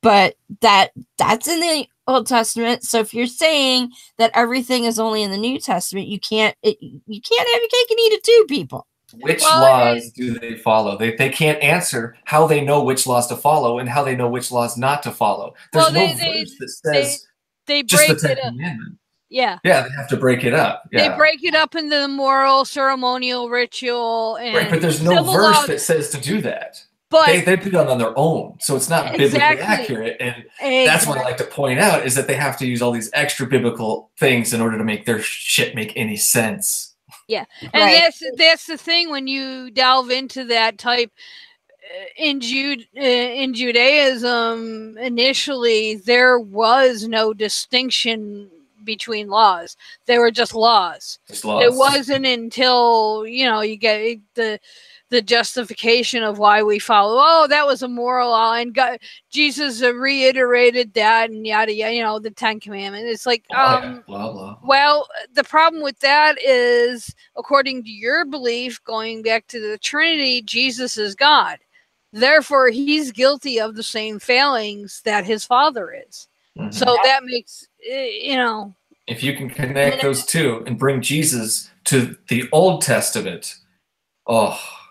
But that's in the Old Testament. So if you're saying that everything is only in the New Testament, you can't have your cake and eat it too, people. Which laws do they follow? They can't answer how they know which laws to follow and how they know which laws not to follow. There's no verse that says they just break the 10 it up. Commandments. Yeah. Yeah, they have to break it up. Yeah. They break it up into the moral, ceremonial, ritual, and right, but there's no verse that says to do that. But they do that on their own, so it's not biblically accurate. And that's what I like to point out, is that they have to use all these extra biblical things in order to make their shit make any sense. Yeah, and that's the thing when you delve into that type. In Judaism, initially there was no distinction between laws. They were just laws. It wasn't until you get the justification of why we follow. Oh, that was a moral law, and Jesus reiterated that, and yada yada. The 10 Commandments. It's like, blah, blah. Well, the problem with that is, according to your belief, going back to the Trinity, Jesus is God. Therefore, he's guilty of the same failings that his Father is. Mm-hmm. So that makes, If you can connect those two and bring Jesus to the Old Testament,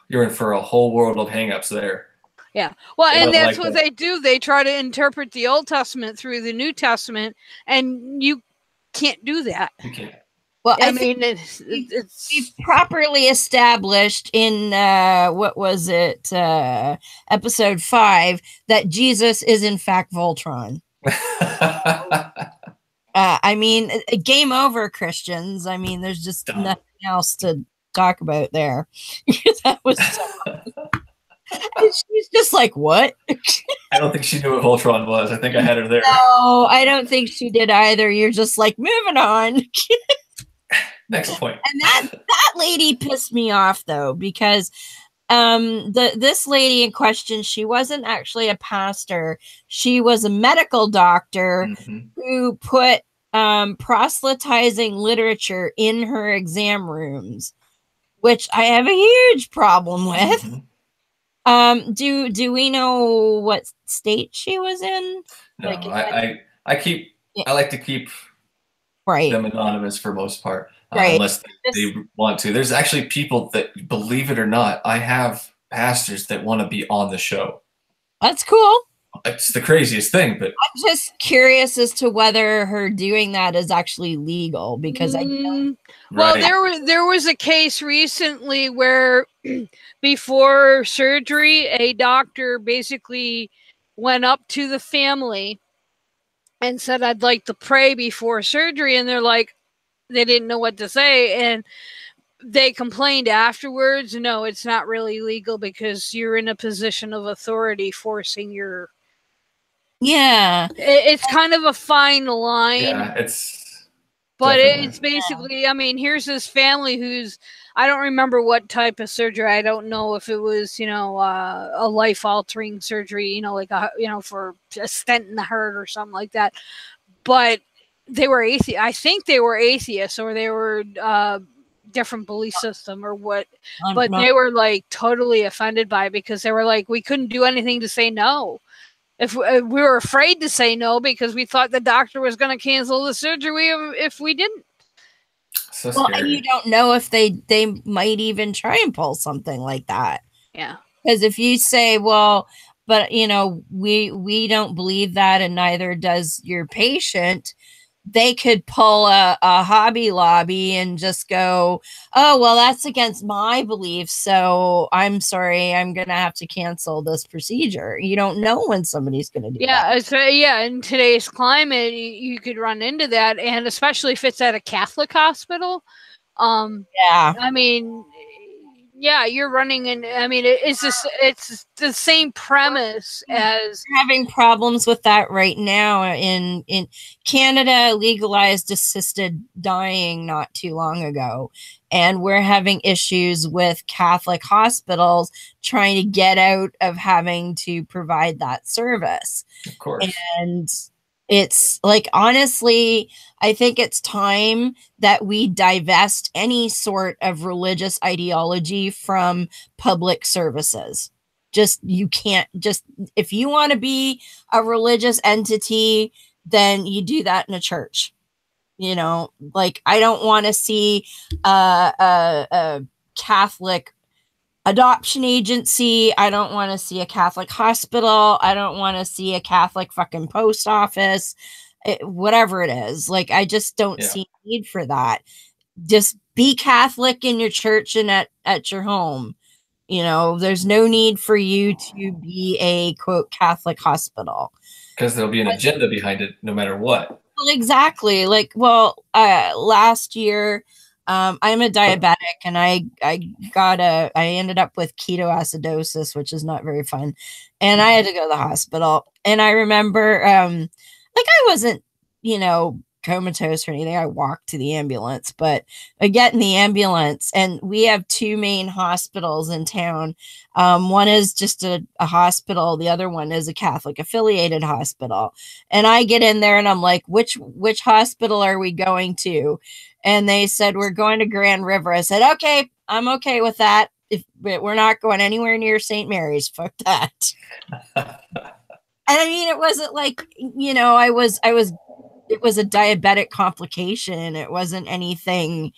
you're in for a whole world of hang-ups there. Yeah. Well, and that's what they do. They try to interpret the Old Testament through the New Testament, and you can't do that. You can't. Well, I mean, it's properly established in what was it, episode 5, that Jesus is in fact Voltron. I mean, game over, Christians. I mean, there's just nothing else to talk about there. That was so. She's just like, what? I don't think she knew what Voltron was. I think I had her there. No, I don't think she did either. You're just like, moving on. Next point. And that lady pissed me off though, because this lady in question, she wasn't actually a pastor. She was a medical doctor who put proselytizing literature in her exam rooms, which I have a huge problem with. Do we know what state she was in? No, I like to keep them anonymous for most part. Right. unless they want to. There's actually people that, believe it or not, I have pastors that want to be on the show. That's cool. It's the craziest thing, but I'm just curious as to whether her doing that is actually legal, because well, right. there was a case recently where before surgery, a doctor basically went up to the family and said, "I'd like to pray before surgery," and they're like, they didn't know what to say, and they complained afterwards. No, it's not really legal because you're in a position of authority forcing your. yeah, It's kind of a fine line. Yeah, it's. But definitely. it's basically, I mean, here's this family who's, I don't remember what type of surgery. I don't know if it was, a life-altering surgery, like for a stent in the heart or something like that. But they were atheist. I think they were atheists, or they were different belief system or what. But they were like totally offended by it because they were like, we couldn't do anything to say no. If we were afraid to say no because we thought the doctor was going to cancel the surgery if we didn't. So well, scary. and you don't know if they might even try and pull something like that. Yeah. Because if you say, well, but we don't believe that, and neither does your patient, they could pull a Hobby Lobby and just go, oh, well, that's against my beliefs, so I'm sorry, I'm going to have to cancel this procedure. You don't know when somebody's going to do that. So, in today's climate, you could run into that, and especially if it's at a Catholic hospital. Yeah. I mean, yeah, you're running in. I mean, it's the same premise as We're having problems with that right now. In Canada, legalized assisted dying not too long ago, and we're having issues with Catholic hospitals trying to get out of having to provide that service. Of course. And it's like, honestly, I think it's time that we divest any sort of religious ideology from public services. You can't just, if you want to be a religious entity, then you do that in a church. Like, I don't want to see a Catholic adoption agency. I don't want to see a Catholic hospital. I don't want to see a Catholic fucking post office, whatever it is. Like, I just don't see a need for that. Just be Catholic in your church and at your home. There's no need for you to be a quote Catholic hospital. Because there'll be an agenda behind it no matter what. Well, exactly. Like, last year, I'm a diabetic, and I ended up with ketoacidosis, which is not very fun. And I had to go to the hospital. And I remember, like, I wasn't, comatose or anything. I walked to the ambulance, but I get in the ambulance, and we have two main hospitals in town. One is just a hospital. The other one is a Catholic affiliated hospital. And I get in there and I'm like, which hospital are we going to? And they said, we're going to Grand River. I said, okay, I'm okay with that. We're not going anywhere near St. Mary's. Fuck that. And I mean, it wasn't like, it was a diabetic complication. It wasn't anything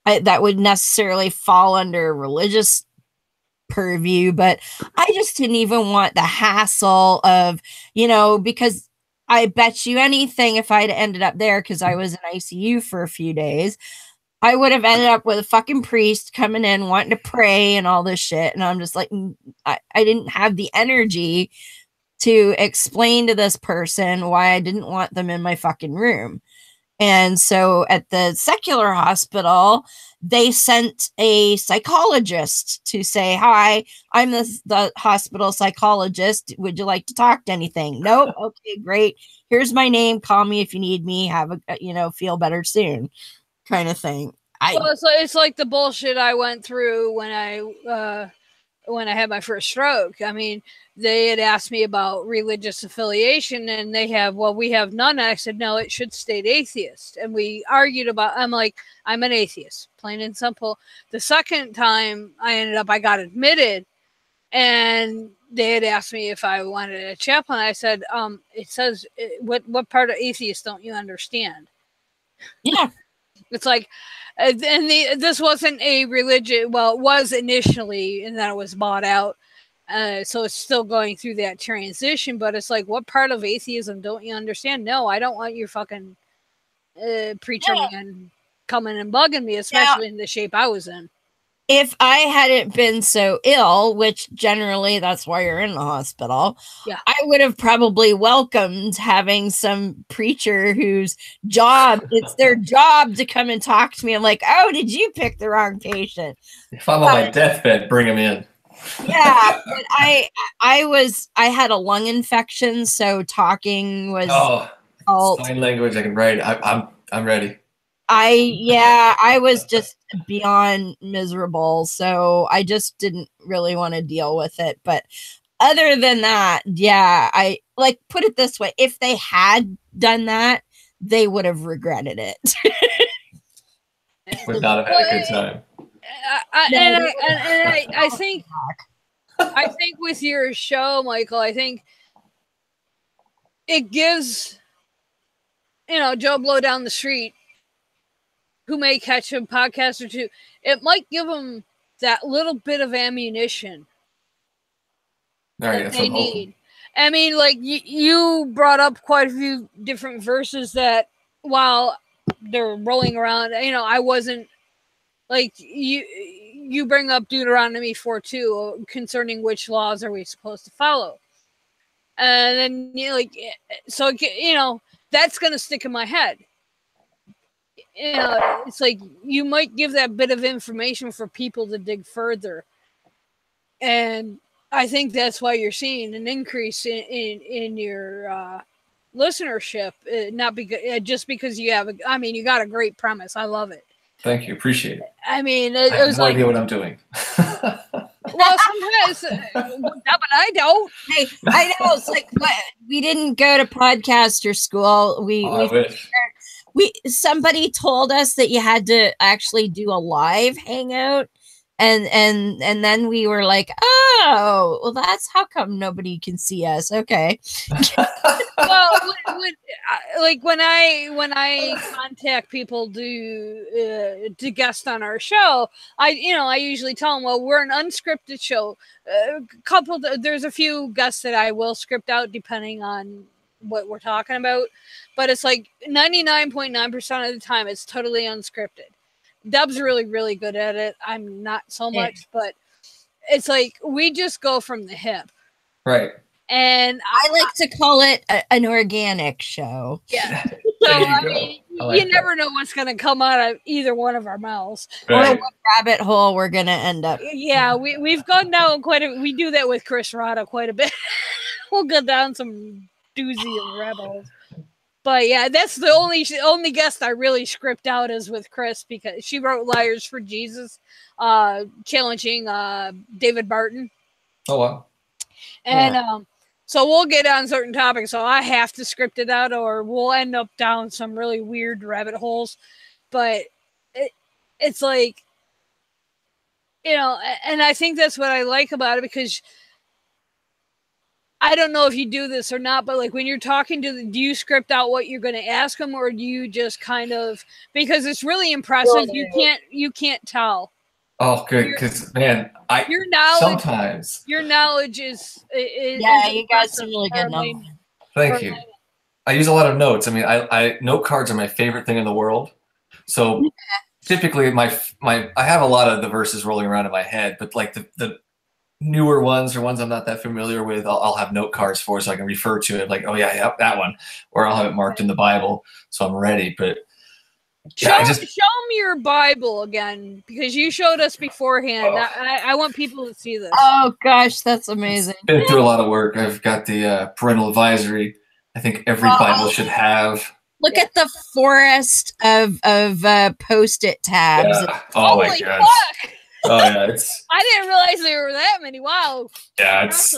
that would necessarily fall under religious purview, but I just didn't even want the hassle of, because I bet you anything, if I'd ended up there, because I was in ICU for a few days, I would have ended up with a fucking priest coming in wanting to pray and all this shit. And I'm just like, I didn't have the energy to explain to this person why I didn't want them in my fucking room. And so at the secular hospital, they sent a psychologist to say, hi, I'm the hospital psychologist. Would you like to talk to anything? Nope. Okay, great. Here's my name. Call me if you need me. Have feel better soon kind of thing. It's like the bullshit I went through when I had my first stroke. I mean, they had asked me about religious affiliation, and we have none. And I said, no, it should state atheist. And we argued about, I'm like, I'm an atheist, plain and simple. The second time I got admitted, and they had asked me if I wanted a chaplain. I said, it says, what part of atheist don't you understand? Yeah. It's like, this wasn't a religion. Well, it was initially, and then it was bought out. So it's still going through that transition. But it's like, what part of atheism don't you understand? No, I don't want your fucking preacher man coming and bugging me, especially in the shape I was in. If I hadn't been so ill, which generally that's why you're in the hospital, I would have probably welcomed having some preacher whose job, it's their job to come and talk to me. I'm like, oh, did you pick the wrong patient? If I'm on my deathbed, bring him in. Yeah, but I had a lung infection, so talking was sign language. I can write. I'm ready. I was just beyond miserable, so I just didn't really want to deal with it. But other than that, I like, put it this way, if they had done that, they would have regretted it. Would not have had a good time. I think with your show, Michael, I think it gives, Joe Blow down the street, who may catch a podcast or two, it might give them that little bit of ammunition that they need. I mean, like, you brought up quite a few different verses that, while they're rolling around, I wasn't, like, you bring up Deuteronomy 4:2 concerning which laws are we supposed to follow. And then, so, that's going to stick in my head. It's like, you might give that bit of information for people to dig further. And I think that's why you're seeing an increase in your listenership, not because just because you have you got a great premise. I love it. Thank you. Appreciate it. I mean, I have no idea what I'm doing. Well, sometimes, but I don't. Hey, I know. It's like, we didn't go to podcaster school. I wish. Somebody told us that you had to actually do a live hangout, and then we were like, oh, well, that's how come nobody can see us. Okay. Well, when I contact people to guest on our show, I usually tell them, well, we're an unscripted show. There's a few guests that I will script out depending on what we're talking about, but it's like 99.9% of the time it's totally unscripted. Dub's really, really good at it. I'm not so much, but it's like, we just go from the hip. Right. And I like to call it an organic show. Yeah. So, you never know what's going to come out of either one of our mouths. Right. Or what rabbit hole we're going to end up. Yeah, we've gone down we do that with Chris Rada quite a bit. We'll go down some doozy of rebels. But yeah, that's the only guest I really script out is with Chris, because she wrote Liars for Jesus, challenging David Barton. Oh, wow. And so we'll get on certain topics, so I have to script it out, or we'll end up down some really weird rabbit holes. But it's like, and I think that's what I like about it, because I don't know if you do this or not, but like, when you're talking do you script out what you're going to ask them, or do you just kind of, because it's really impressive. You can't tell. Oh, good. Because, man, your knowledge sometimes. Your knowledge is you got some really good knowledge. Thank you. I use a lot of notes. I mean, I note cards are my favorite thing in the world. So typically I have a lot of the verses rolling around in my head, but like the newer ones or ones I'm not that familiar with, I'll have note cards for, so I can refer to it, like, oh yeah, that one, or I'll have it marked in the Bible, so I'm ready. But show me your Bible again, because you showed us beforehand. I want people to see this. Oh gosh, that's amazing. It's been through a lot of work. I've got the parental advisory. I think every Bible should have. Look at the forest of Post-it tabs. Yeah. Oh my god. Oh yeah, it's. I didn't realize there were that many. Wow. Yeah, it's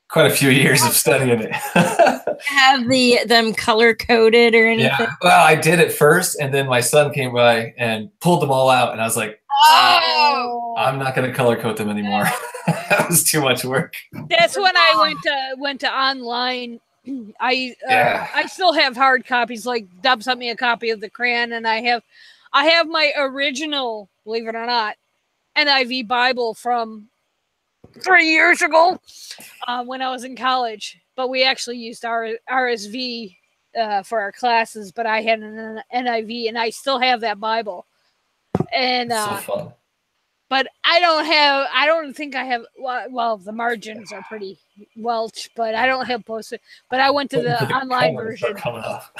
quite a few years of studying it. Have them color coded or anything? Yeah. Well, I did it first, and then my son came by and pulled them all out, and I was like, "Oh, I'm not going to color code them anymore." That was too much work. That's when I went to online. I still have hard copies. Like Dub sent me a copy of the Quran, and I have I have my original, believe it or not, NIV Bible from 3 years ago when I was in college. But we actually used our RSV for our classes. But I had an NIV, and I still have that Bible. And so fun. But I don't think I have. Well, the margins are pretty Welch, but I don't have posted. But I went to the online version. Coming up.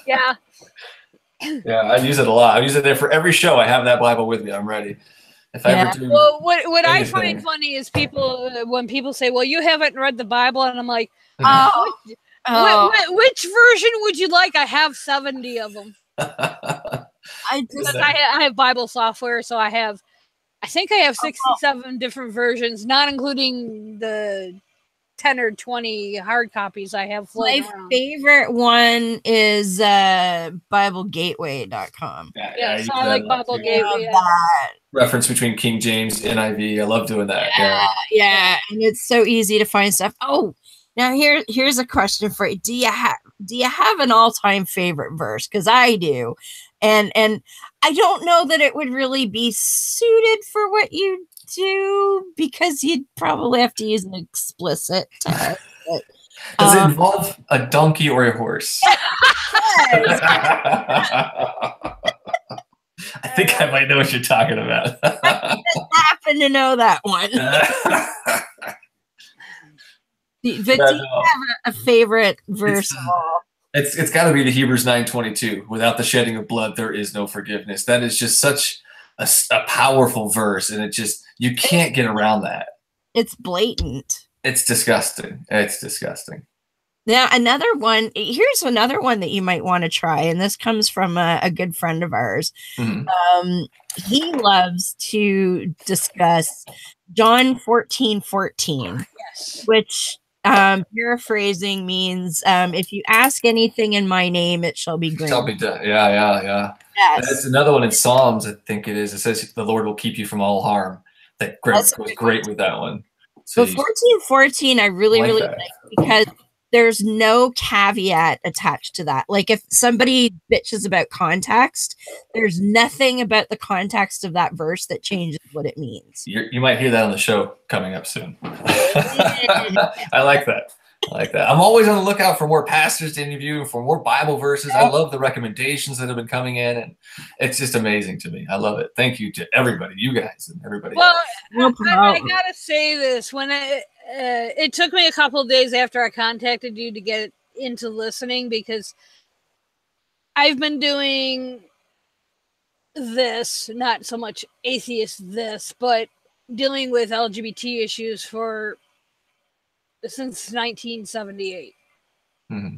Yeah. Yeah, I use it a lot. I use it there for every show. I have that Bible with me. I'm ready. If I ever do. Well, what I find funny is when people say, "Well, you haven't read the Bible," and I'm like, which version would you like? I have 70 of them. I have Bible software, so I think I have 67 different versions, not including the 10 or 20 hard copies I have floating around. My favorite one is BibleGateway.com. Yeah, so I like Bible Gateway. Reference between King James, NIV. I love doing that. Yeah, and it's so easy to find stuff. Oh, now here's a question for you. Do you have an all-time favorite verse? Because I do. And I don't know that it would really be suited for what you do, because you'd probably have to use an explicit tag. Does it involve a donkey or a horse? I think I might know what you're talking about. I happen to know that one. But do you have a favorite verse of all? It's got to be the Hebrews 9:22. Without the shedding of blood, there is no forgiveness. That is just such a powerful verse, and you can't get around that. It's blatant. It's disgusting. It's disgusting. Now, here's another one that you might want to try, and this comes from a good friend of ours. Mm-hmm. He loves to discuss John 14:14, yes, which paraphrasing means if you ask anything in my name, it shall be granted. Shall be done. Yeah. Yes. That's another one in Psalms, I think it is. It says the Lord will keep you from all harm. That goes great with that one. So 14:14, I really like because there's no caveat attached to that. Like if somebody bitches about context, there's nothing about the context of that verse that changes what it means. You might hear that on the show coming up soon. I like that. I'm always on the lookout for more pastors to interview, for more Bible verses. I love the recommendations that have been coming in, and it's just amazing to me. I love it. Thank you to everybody, you guys and everybody else. I gotta say this. When it took me a couple of days after I contacted you to get into listening, because I've been doing this, not so much atheist this, but dealing with LGBT issues since 1978. Mm-hmm.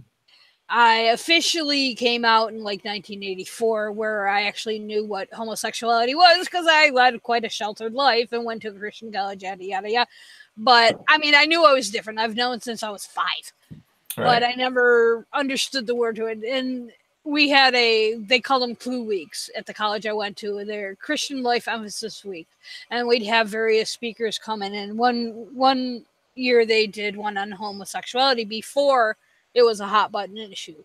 I officially came out in like 1984, where I actually knew what homosexuality was, because I led quite a sheltered life and went to a Christian college, yada, yada, yada. But, I mean, I knew I was different. I've known since I was 5. Right. But I never understood the word to it. And we had they called them Clue Weeks at the college I went to. They're Christian Life Emphasis Week. And we'd have various speakers come in. And one year they did one on homosexuality before it was a hot button issue.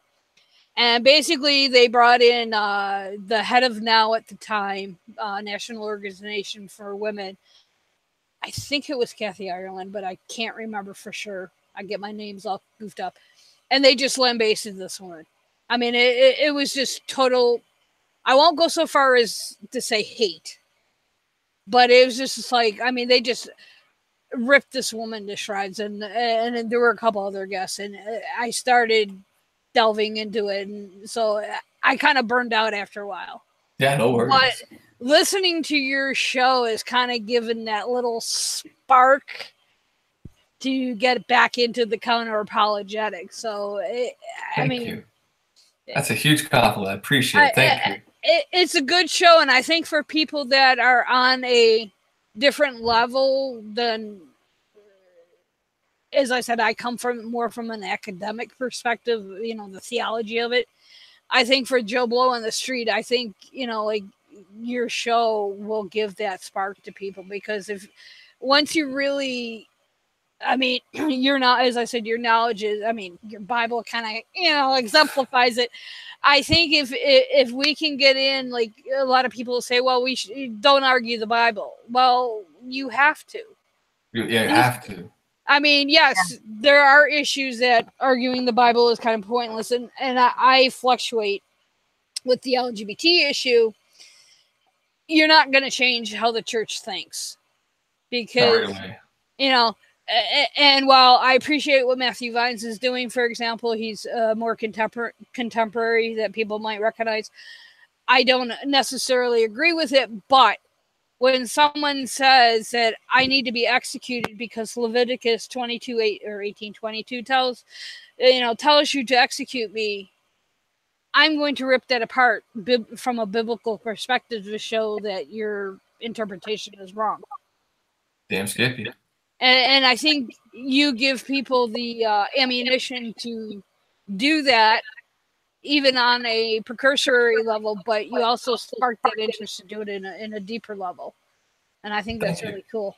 And basically they brought in the head of NOW at the time, National Organization for Women. I think it was Kathy Ireland, but I can't remember for sure. I get my names all goofed up. And they just lambasted this woman. I mean, it was just total, I won't go so far as to say hate, but it was just like, I mean, they just ripped this woman to shreds, and there were a couple other guests, and I started delving into it, and so I kind of burned out after a while. Yeah, no worries. But listening to your show is kind of given that little spark to get back into the counter apologetics. So Thank you. That's a huge compliment. I appreciate it. Thank you. It's a good show, and I think for people that are on a different level than, as I said, I come more from an academic perspective, the theology of it. I think for Joe Blow on the street, I think, like your show will give that spark to people, because once you really, I mean, as I said, your knowledge is, I mean, your Bible kind of, exemplifies it. I think if we can get in, like a lot of people say, well, don't argue the Bible. Well, you have to. Yeah, you have to. I mean, yes, there are issues that arguing the Bible is kind of pointless, and I fluctuate with the LGBT issue. You're not going to change how the church thinks because, you know, and while I appreciate what Matthew Vines is doing, for example, he's more contemporary that people might recognize. I don't necessarily agree with it, but when someone says that I need to be executed because Leviticus 22:8 or 18:22 tells you to execute me, I'm going to rip that apart from a biblical perspective to show that your interpretation is wrong. Damn Skippy. And I think you give people the ammunition to do that, even on a precursory level, but you also spark that interest to do it in a deeper level. And I think that's really cool.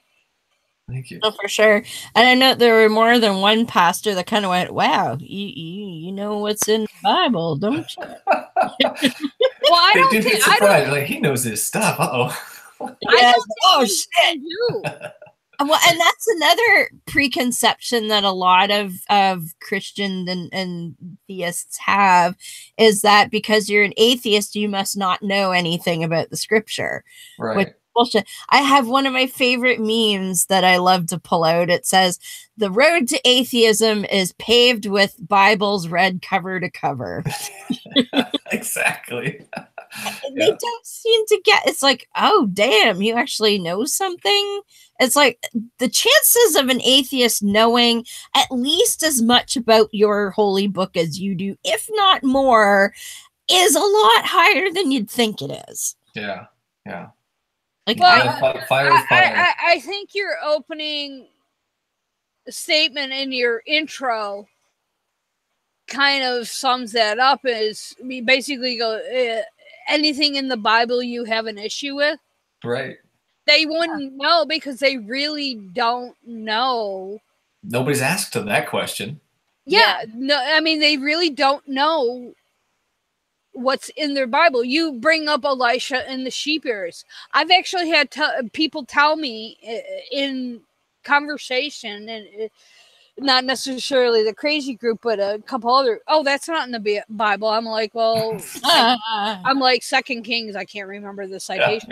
Thank you. Oh, for sure. And I know there were more than one pastor that kind of went, wow, you know what's in the Bible, don't you? Well, I don't think think surprised. Like, he knows his stuff. Uh-oh. Yes. Oh, shit. Well, and that's another preconception that a lot of Christians and theists have, is that because you're an atheist, you must not know anything about the scripture. Right. Which, bullshit. I have one of my favorite memes that I love to pull out. It says, "The road to atheism is paved with Bibles read cover to cover." Exactly. They don't seem to get, it's like, oh, damn, you actually know something? It's like the chances of an atheist knowing at least as much about your holy book as you do, if not more, is a lot higher than you'd think it is. Yeah. Yeah. Like, well, fire. I think your opening statement in your intro kind of sums that up. Is we basically go, anything in the Bible you have an issue with, right? They wouldn't know because they really don't know. Nobody's asked them that question. Yeah, no, I mean they really don't know what's in their Bible. You bring up Elisha and the sheep ears. I've actually had people tell me in conversation, and not necessarily the crazy group, but a couple other, oh, that's not in the Bible. I'm like, well, I'm like 2 Kings. I can't remember the citation.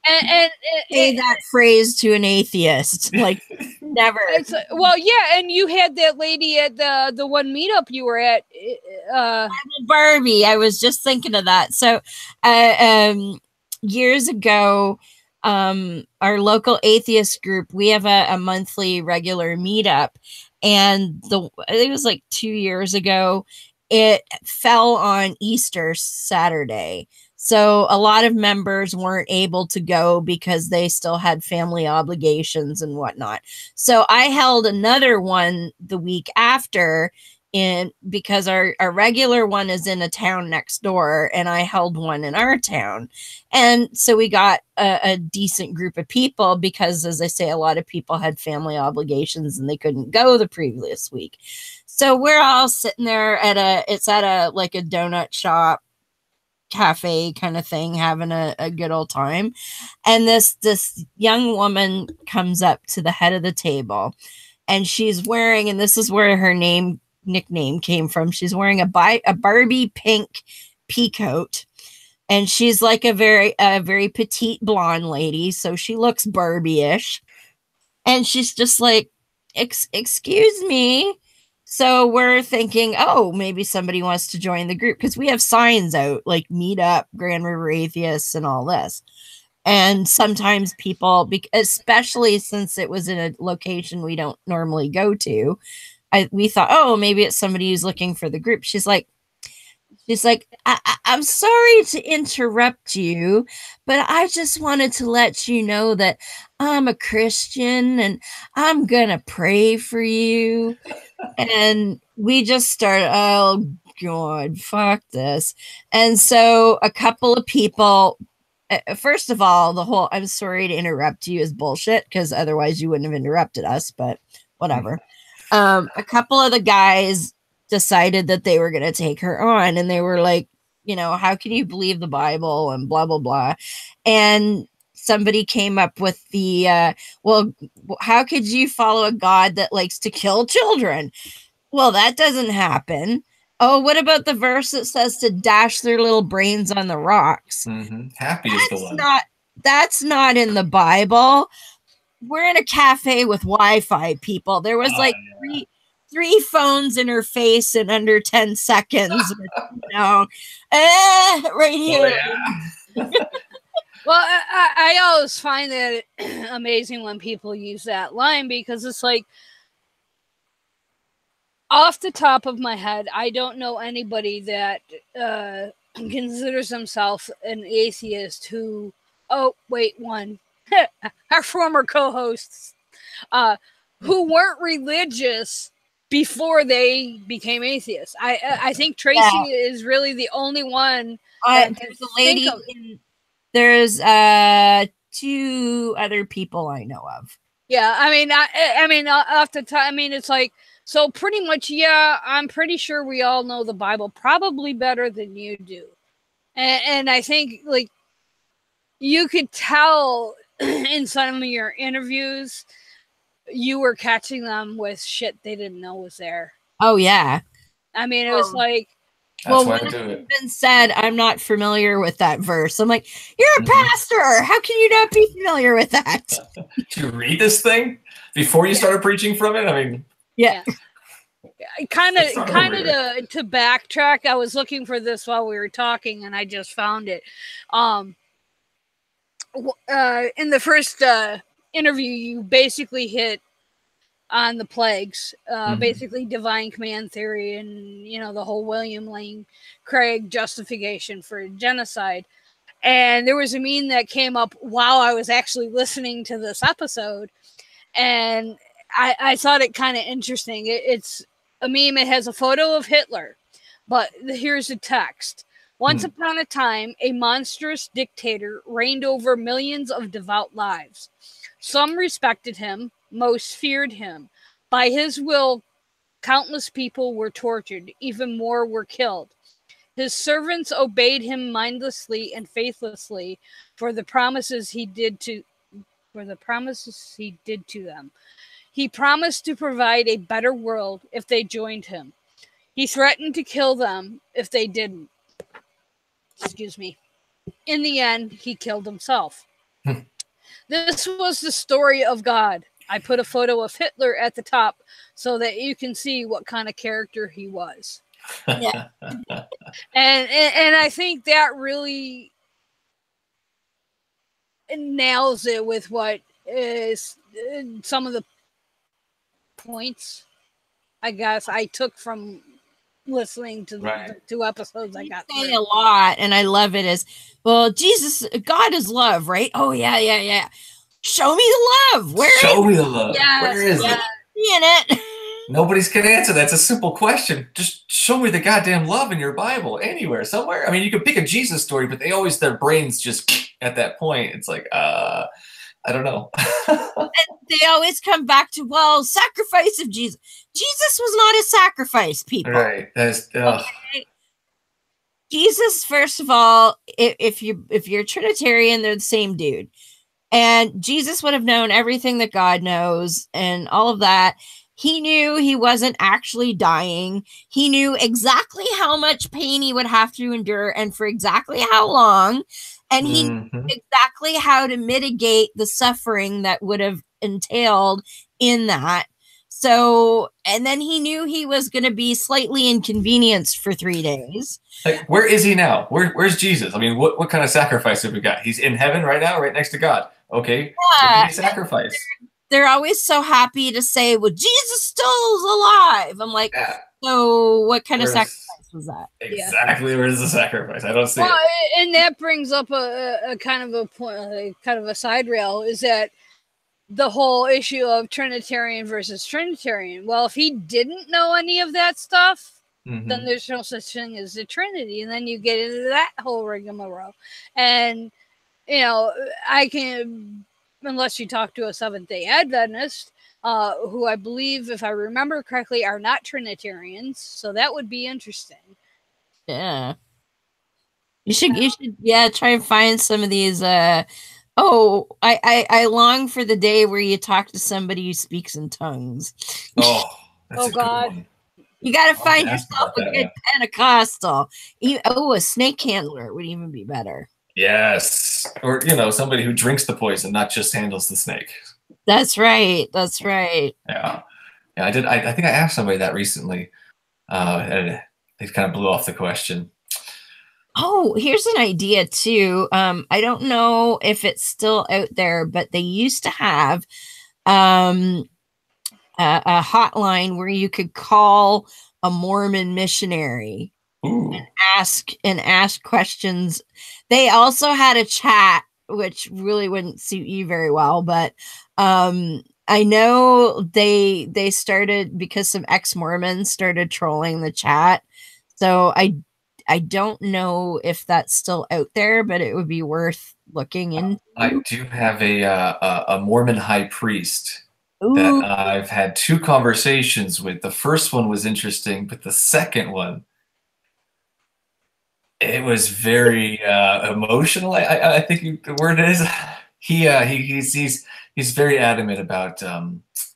And say that phrase to an atheist, like never. Well, yeah, and you had that lady at the one meetup you were at, Barbie. I was just thinking of that. So, years ago, our local atheist group, we have a monthly regular meetup, and it was like 2 years ago. It fell on Easter Saturday. So a lot of members weren't able to go because they still had family obligations and whatnot. So I held another one the week after because our regular one is in a town next door, and I held one in our town. And so we got a decent group of people because, as I say, a lot of people had family obligations and they couldn't go the previous week. So we're all sitting there at a donut shop, cafe kind of thing, having a good old time. And this young woman comes up to the head of the table, and she's wearing, and this is where her nickname came from, she's wearing a Barbie pink peacoat, and she's like a very petite blonde lady, so she looks Barbie-ish. And she's just like, excuse me. So we're thinking, oh, maybe somebody wants to join the group, because we have signs out like meet up, Grand River Atheists, and all this. And sometimes people, especially since it was in a location we don't normally go to, we thought, oh, maybe it's somebody who's looking for the group. She's like, I'm sorry to interrupt you, but I just wanted to let you know that I'm a Christian and I'm gonna pray for you. And we just started, oh God, fuck this. And so a couple of people, first of all, the whole I'm sorry to interrupt you is bullshit, because otherwise you wouldn't have interrupted us, but whatever. A couple of the guys decided that they were going to take her on, and they were like, you know, how can you believe the Bible and blah blah blah. And somebody came up with the well, how could you follow a God that likes to kill children? Well, that doesn't happen. Oh, what about the verse that says to dash their little brains on the rocks? Happy is the one. That's not in the Bible. We're in a cafe with Wi-Fi, people. There was three phones in her face in under 10 seconds. You know, right here. Oh, yeah. Well, I always find that amazing when people use that line, because it's like, off the top of my head, I don't know anybody that considers himself an atheist who, our former co-hosts, who weren't religious before they became atheists. I think Tracy is really the only one. There's a lady. There's 2 other people I know of. Yeah, I mean, off the top, I mean, it's like, so pretty much, yeah, I'm pretty sure we all know the Bible probably better than you do. And I think, like, you could tell in some of your interviews, you were catching them with shit they didn't know was there. Oh, yeah. I mean, it was like, well, when it's been said, I'm not familiar with that verse. I'm like, you're a pastor. How can you not be familiar with that? Did you read this thing before you started preaching from it? I mean, yeah. Kind of to backtrack, I was looking for this while we were talking, and I just found it. In the first interview, you basically hit on the plagues, basically divine command theory, and, you know, the whole William Lane Craig justification for genocide. And there was a meme that came up while I was actually listening to this episode, and I thought it kind of interesting. It's a meme. It has a photo of Hitler, but here's the text. Once upon a time, a monstrous dictator reigned over millions of devout lives. Some respected him, most feared him. By his will, countless people were tortured, even more were killed. His servants obeyed him mindlessly and faithlessly for the promises he did to them. He promised to provide a better world if they joined him. He threatened to kill them if they didn't. Excuse me. In the end, he killed himself. This was the story of God. I put a photo of Hitler at the top so that you can see what kind of character he was. Yeah. and I think that really nails it with what is some of the points, I guess, I took from listening to the 2 episodes I got. Say a lot, and I love it as well. Jesus, God is love, right? Oh yeah. Show me the love. Show me the love. Yes, where is it? In it. Nobody's can answer. That's a simple question. Just show me the goddamn love in your Bible, anywhere, somewhere. I mean, you could pick a Jesus story, but their brains just at that point. It's like, I don't know. And they always come back to, well, sacrifice of Jesus. Jesus was not a sacrifice, people. Right. Okay? Jesus, first of all, if you're Trinitarian, they're the same dude. And Jesus would have known everything that God knows and all of that. He knew he wasn't actually dying. He knew exactly how much pain he would have to endure and for exactly how long. And he knew exactly how to mitigate the suffering that would have entailed in that. So, and then he knew he was going to be slightly inconvenienced for 3 days. Like, where is he now? Where's Jesus? I mean, what kind of sacrifice have we got? He's in heaven right now, right next to God. Okay, yeah, sacrifice. They're always so happy to say, well, Jesus still is alive. I'm like, so what kind of sacrifice was that? Exactly, where's the sacrifice? I don't see it. And that brings up a kind of a point, kind of a side rail, is that the whole issue of Trinitarian versus Trinitarian. Well, if he didn't know any of that stuff, then there's no such thing as the Trinity. And then you get into that whole rigmarole. And, you know, I can, unless you talk to a Seventh-day Adventist, who I believe, if I remember correctly, are not Trinitarians. So that would be interesting. Yeah. You should try and find some of these I long for the day where you talk to somebody who speaks in tongues. Oh, that's Oh, a God. good one. You got to find ask yourself about a that, good Pentecostal. A snake handler would even be better. Yes. Or, somebody who drinks the poison, not just handles the snake. That's right. That's right. Yeah. Yeah, I did. I think I asked somebody that recently, and it kind of blew off the question. Oh, here's an idea too. I don't know if it's still out there, but they used to have a hotline where you could call a Mormon missionary Ooh. and ask questions. They also had a chat, which really wouldn't suit you very well, but I know they started because some ex-Mormons started trolling the chat. So I don't know if that's still out there, but it would be worth looking into. I do have a Mormon high priest Ooh. that I've had 2 conversations with. The first one was interesting, but the second one, it was very emotional. I think the word is he's very adamant about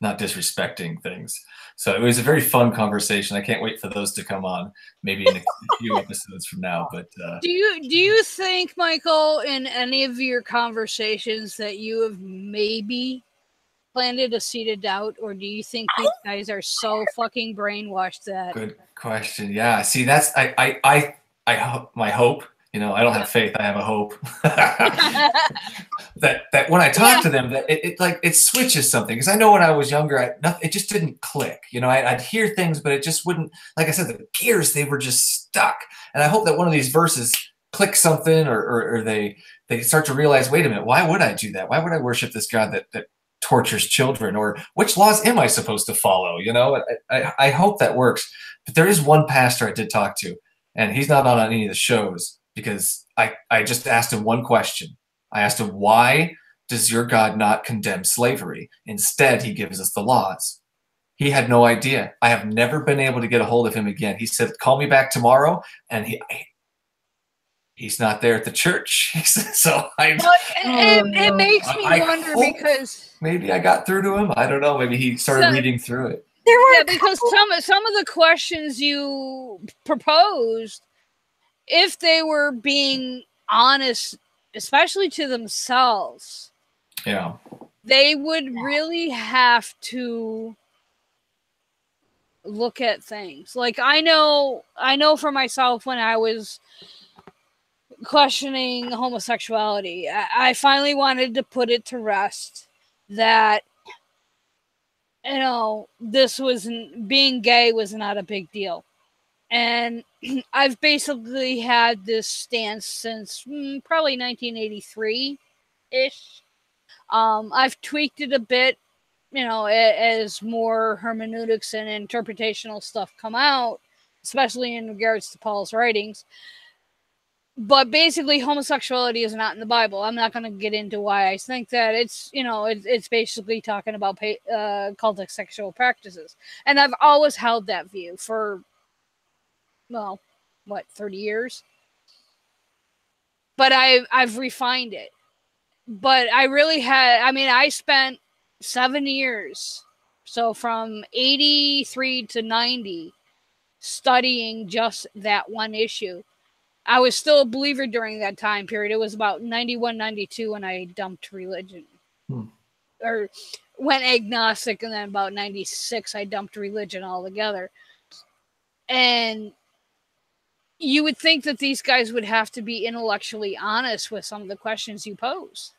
not disrespecting things. So it was a very fun conversation. I can't wait for those to come on, maybe in a few episodes from now. But do you think, Michael, in any of your conversations that you have maybe planted a seed of doubt, or do you think these guys are so fucking brainwashed that? Good question. Yeah. See, that's my hope. I don't have faith. I have a hope that when I talk to them, that it switches something. Because I know when I was younger, it just didn't click. I'd hear things, but it just wouldn't. Like I said, the gears, they were just stuck. And I hope that one of these verses clicks something, or they start to realize, wait a minute, why would I do that? Why would I worship this God that tortures children? Or which laws am I supposed to follow? I hope that works. But there is one pastor I did talk to, and he's not on any of the shows, because I just asked him one question. I asked him, why does your God not condemn slavery? Instead, he gives us the laws. He had no idea. I have never been able to get a hold of him again. He said, call me back tomorrow. And he's not there at the church. So it makes me wonder, because maybe I got through to him. I don't know. Maybe he started reading through it. Because some of the questions you proposed, if they were being honest, especially to themselves, they would really have to look at things. Like I know for myself, when I was questioning homosexuality, I finally wanted to put it to rest that this wasn't, being gay was not a big deal. And I've basically had this stance since probably 1983-ish. I've tweaked it a bit, as more hermeneutics and interpretational stuff come out, especially in regards to Paul's writings. But basically, homosexuality is not in the Bible. I'm not going to get into why I think that. It's, it's basically talking about cultic sexual practices. And I've always held that view for, 30 years? But I've refined it. But I really I spent 7 years, so from 83 to 90, studying just that one issue. I was still a believer during that time period. It was about 91, 92 when I dumped religion. Or went agnostic, and then about 96 I dumped religion altogether. And you would think that these guys would have to be intellectually honest with some of the questions you pose.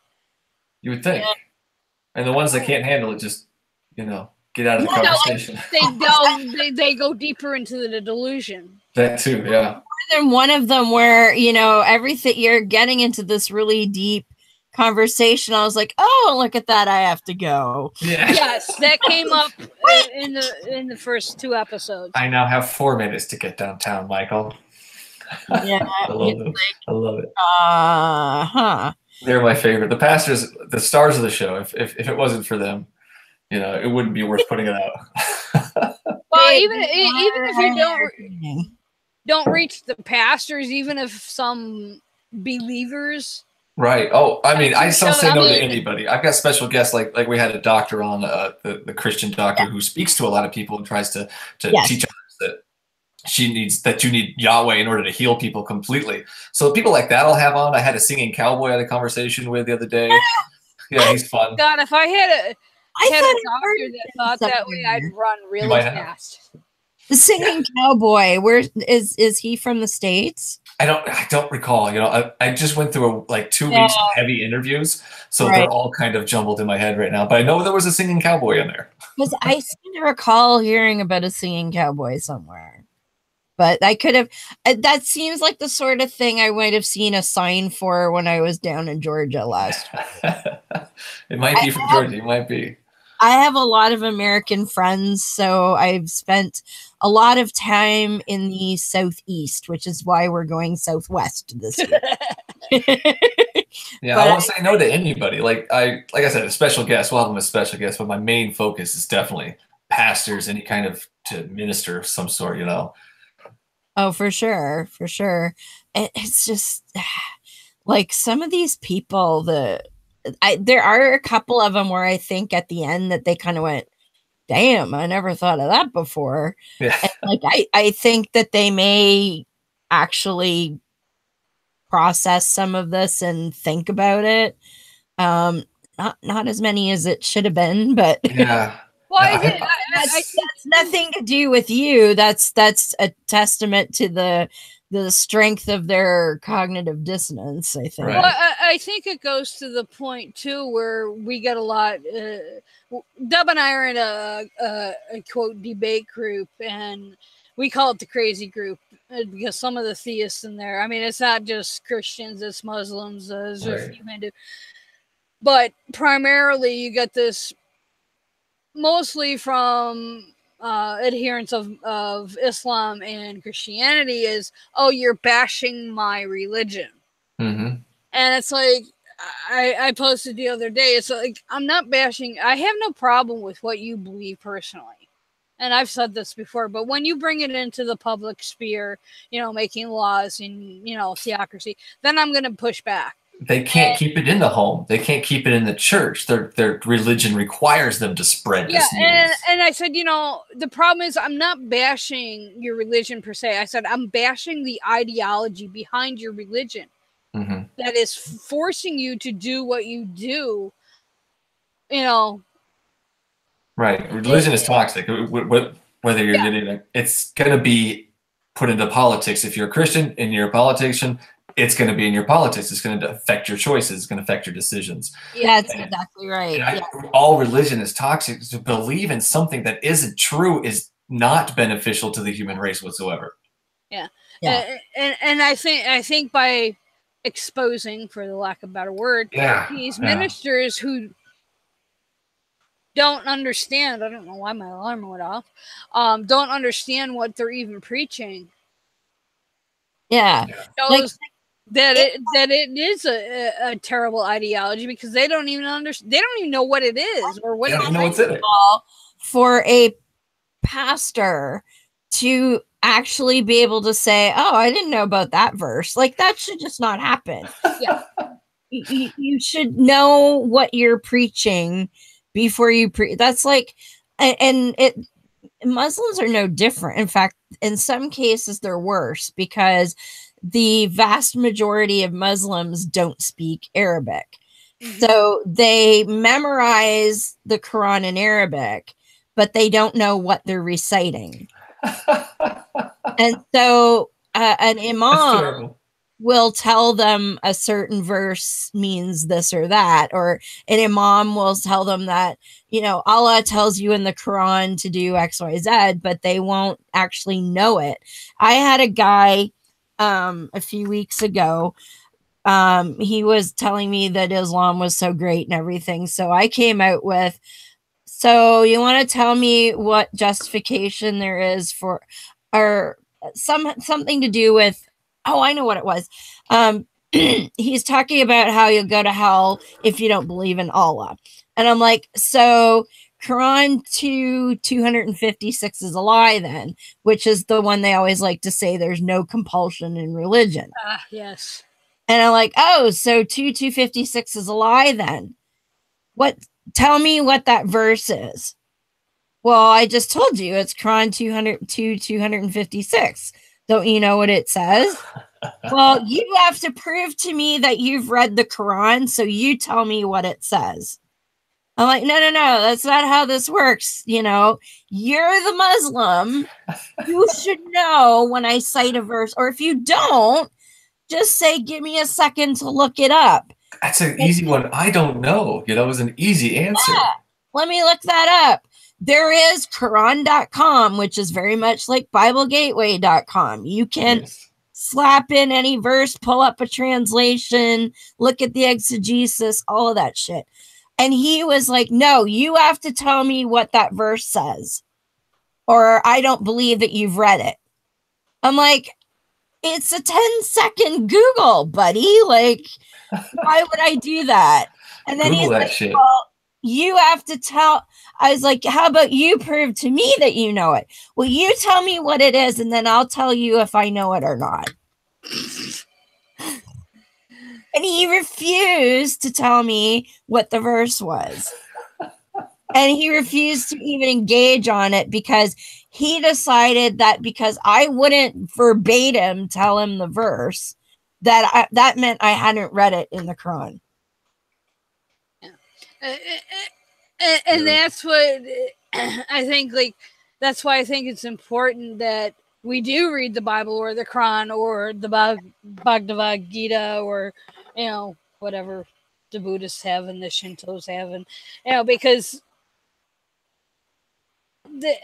You would think. And the ones that can't handle it just, get out of the conversation. They go deeper into the delusion. That too, yeah. Than one of them where everything, you're getting into this really deep conversation. I was like, oh, look at that, I have to go. Yes, that came up in the first 2 episodes. I now have 4 minutes to get downtown, Michael. Yeah, I love it. They're my favorite. The pastors, the stars of the show. If it wasn't for them, it wouldn't be worth putting it out. Well, even if you don't reach the pastors, even if some believers. Right. Oh, I mean, I don't say no to anybody. I've got special guests, like we had a doctor on, the Christian doctor who speaks to a lot of people and tries to teach others that you need Yahweh in order to heal people completely. So people like that I'll have on. I had a singing cowboy I had a conversation with the other day. Yeah, he's fun. God, if I had a doctor that thought that way, I'd run really fast. The singing cowboy, where is he from the States? I don't recall. I just went through 2 weeks of heavy interviews, so they're all kind of jumbled in my head right now. But I know there was a singing cowboy in there. Because I seem to recall hearing about a singing cowboy somewhere. But I could have. That seems like the sort of thing I might have seen a sign for when I was down in Georgia last year. It might be from Georgia. It might be. I have a lot of American friends, so I've spent a lot of time in the Southeast, which is why we're going Southwest this year. Yeah, I won't say no to anybody. Like I said, a special guest. We'll have them as special guests, but my main focus is definitely pastors, any kind of to minister of some sort. Oh, for sure, for sure. It's just like some of these people. There are a couple of them where I think at the end that they kind of went, damn, I never thought of that before. Yeah. And I think that they may actually process some of this and think about it. Not as many as it should have been, but yeah. Well, that's nothing to do with you. That's a testament to the strength of their cognitive dissonance, I think. Right. Well, I think it goes to the point too where we get a lot. Dub and I are in a quote debate group, and we call it the crazy group because some of the theists in there. I mean, it's not just Christians; it's Muslims, there's a few Hindu, but primarily you get this mostly from adherents of Islam and Christianity is, oh, you're bashing my religion. Mm-hmm. And it's like, I posted the other day, it's like, I'm not bashing. I have no problem with what you believe personally. And I've said this before, but when you bring it into the public sphere, making laws and, theocracy, then I'm going to push back. They can't keep it in the home. They can't keep it in the church. Their religion requires them to spread this news. And I said, the problem is I'm not bashing your religion per se. I said I'm bashing the ideology behind your religion that is forcing you to do what you do. Right. Religion is toxic. Whether you're getting it, it's going to be put into politics. If you're a Christian and you're a politician, it's going to be in your politics. It's going to affect your choices. It's going to affect your decisions. Yeah, that's exactly right. All religion is toxic. To believe in something that isn't true is not beneficial to the human race whatsoever. Yeah. And I think by exposing, for the lack of a better word, these ministers who don't understand, I don't know why my alarm went off, don't understand what they're even preaching. Yeah. That it is a terrible ideology because they don't even understand. They don't even know what it is or what. They don't know what's in it. For a pastor to actually be able to say, "Oh, I didn't know about that verse," like that should just not happen. Yeah, you should know what you're preaching before you preach. That's like, and it. Muslims are no different. In fact, in some cases, they're worse because the vast majority of Muslims don't speak Arabic. So they memorize the Quran in Arabic, but they don't know what they're reciting. And so an imam will tell them a certain verse means this or that, or an imam will tell them that, Allah tells you in the Quran to do X, Y, Z, but they won't actually know it. I had a guy a few weeks ago. He was telling me that Islam was so great and everything. So I came out with, so you want to tell me what justification there is for, or something to do with, oh, I know what it was. He's talking about how you'll go to hell if you don't believe in Allah. And I'm like, so Quran 256 is a lie then, which is the one they always like to say there's no compulsion in religion. Yes. And I'm like, oh, so 256 is a lie then. What? Tell me what that verse is. Well, I just told you it's Quran 256. Don't you know what it says? Well, you have to prove to me that you've read the Quran, so you tell me what it says. I'm like, no, that's not how this works. You know, you're the Muslim. You should know when I cite a verse, or if you don't, just say, give me a second to look it up. That's an easy one. I don't know. You know, it was an easy answer. Yeah, let me look that up. There is Quran.com, which is very much like BibleGateway.com. You can slap in any verse, pull up a translation, look at the exegesis, all of that shit. And he was like, no, you have to tell me what that verse says, or I don't believe that you've read it. I'm like, it's a 10-second Google, buddy. Like, why would I do that? And then Google he's that like, shit. well, you have to tell. I was like, how about you prove to me that you know it? Well, you tell me what it is, and then I'll tell you if I know it or not. And he refused to tell me what the verse was. And he refused to even engage on it because he decided that because I wouldn't verbatim tell him the verse, that meant I hadn't read it in the Quran. And that's what I think, like, that's why I think it's important that we do read the Bible or the Quran or the Bhagavad Gita or, you know, whatever the Buddhists have and the Shintos have. And, you know, because, the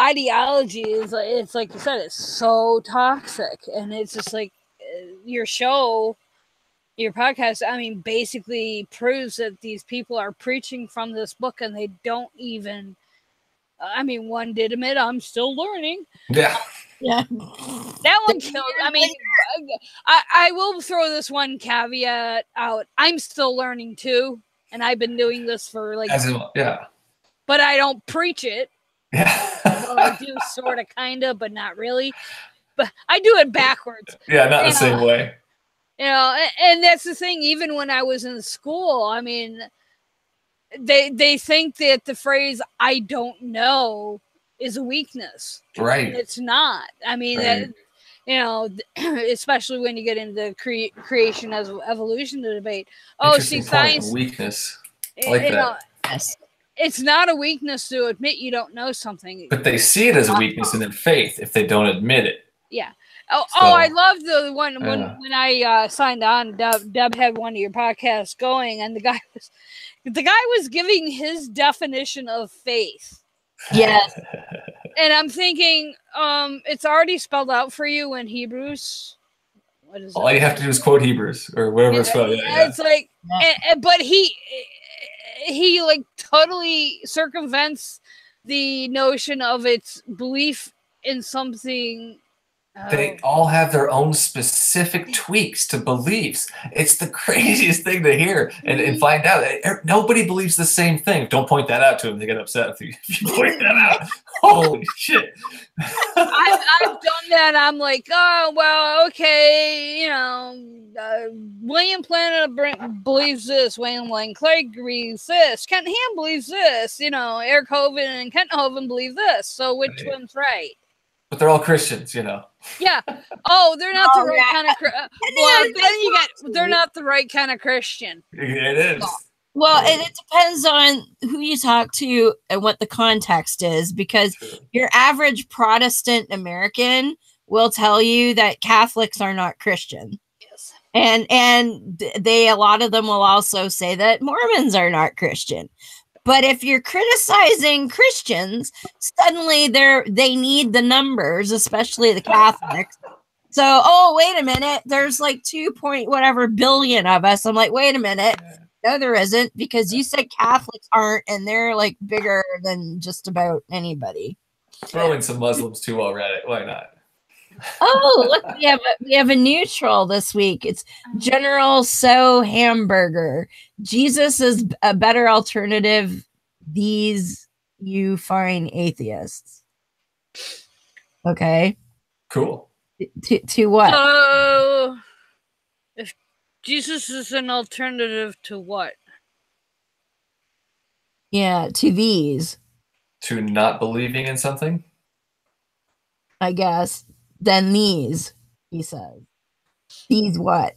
ideology is, it's like you said, it's so toxic. And it's just like your podcast, I mean, basically proves that these people are preaching from this book and they don't even, I mean, one did admit, I'm still learning. Yeah. Yeah. That one killed. I mean, I will throw this one caveat out. I'm still learning too. And I've been doing this for like, yeah. But I don't preach it. Yeah. Well, I do sort of, kind of, but not really. But I do it backwards. Yeah, not the same way. You know, and that's the thing. Even when I was in school, I mean, they think that the phrase "I don't know" is a weakness, right? And it's not. I mean, right. You know, especially when you get into creation as evolution debate. Oh, see, science weakness. I like that. Know, it's not a weakness to admit you don't know something, but they see it as a weakness in their faith if they don't admit it. Yeah. Oh, I love the one when I signed on. Deb had one of your podcasts going, and the guy was giving his definition of faith. Yes. And I'm thinking, it's already spelled out for you in Hebrews. What is all you have to do is quote Hebrews or whatever it's spelled. Yeah. It's like, but he like totally circumvents the notion of its belief in something. They all have their own specific tweaks to beliefs. It's the craziest thing to hear and find out. Nobody believes the same thing. Don't point that out to them. They get upset if you point that out. Holy shit. I've done that. I'm like, oh, well, okay. You know, William Planet believes this. William Lane Craig believes this. Kent Ham believes this. You know, Eric Hovind and Kent Hovind believe this. So which one's right? But they're all Christians, you know. Yeah. Oh, they're not the right kind of. Well, then you get. They're not the right kind of Christian. It is. Well, and it depends on who you talk to and what the context is, because your average Protestant American will tell you that Catholics are not Christian. Yes. And a lot of them will also say that Mormons are not Christian. But if you're criticizing Christians, suddenly they need the numbers, especially the Catholics. So, oh, wait a minute, there's like 2 point whatever billion of us. I'm like, wait a minute. No, there isn't, because you said Catholics aren't, and they're like bigger than just about anybody. Throw in some Muslims too while we're at it. Why not? Oh, look, we have a new troll this week. It's General So Hamburger. Jesus is a better alternative. These you find atheists. Okay. Cool. To what? So, if Jesus is an alternative to what? Yeah, to these, To not believing in something? I guess. Than these, he says. These what?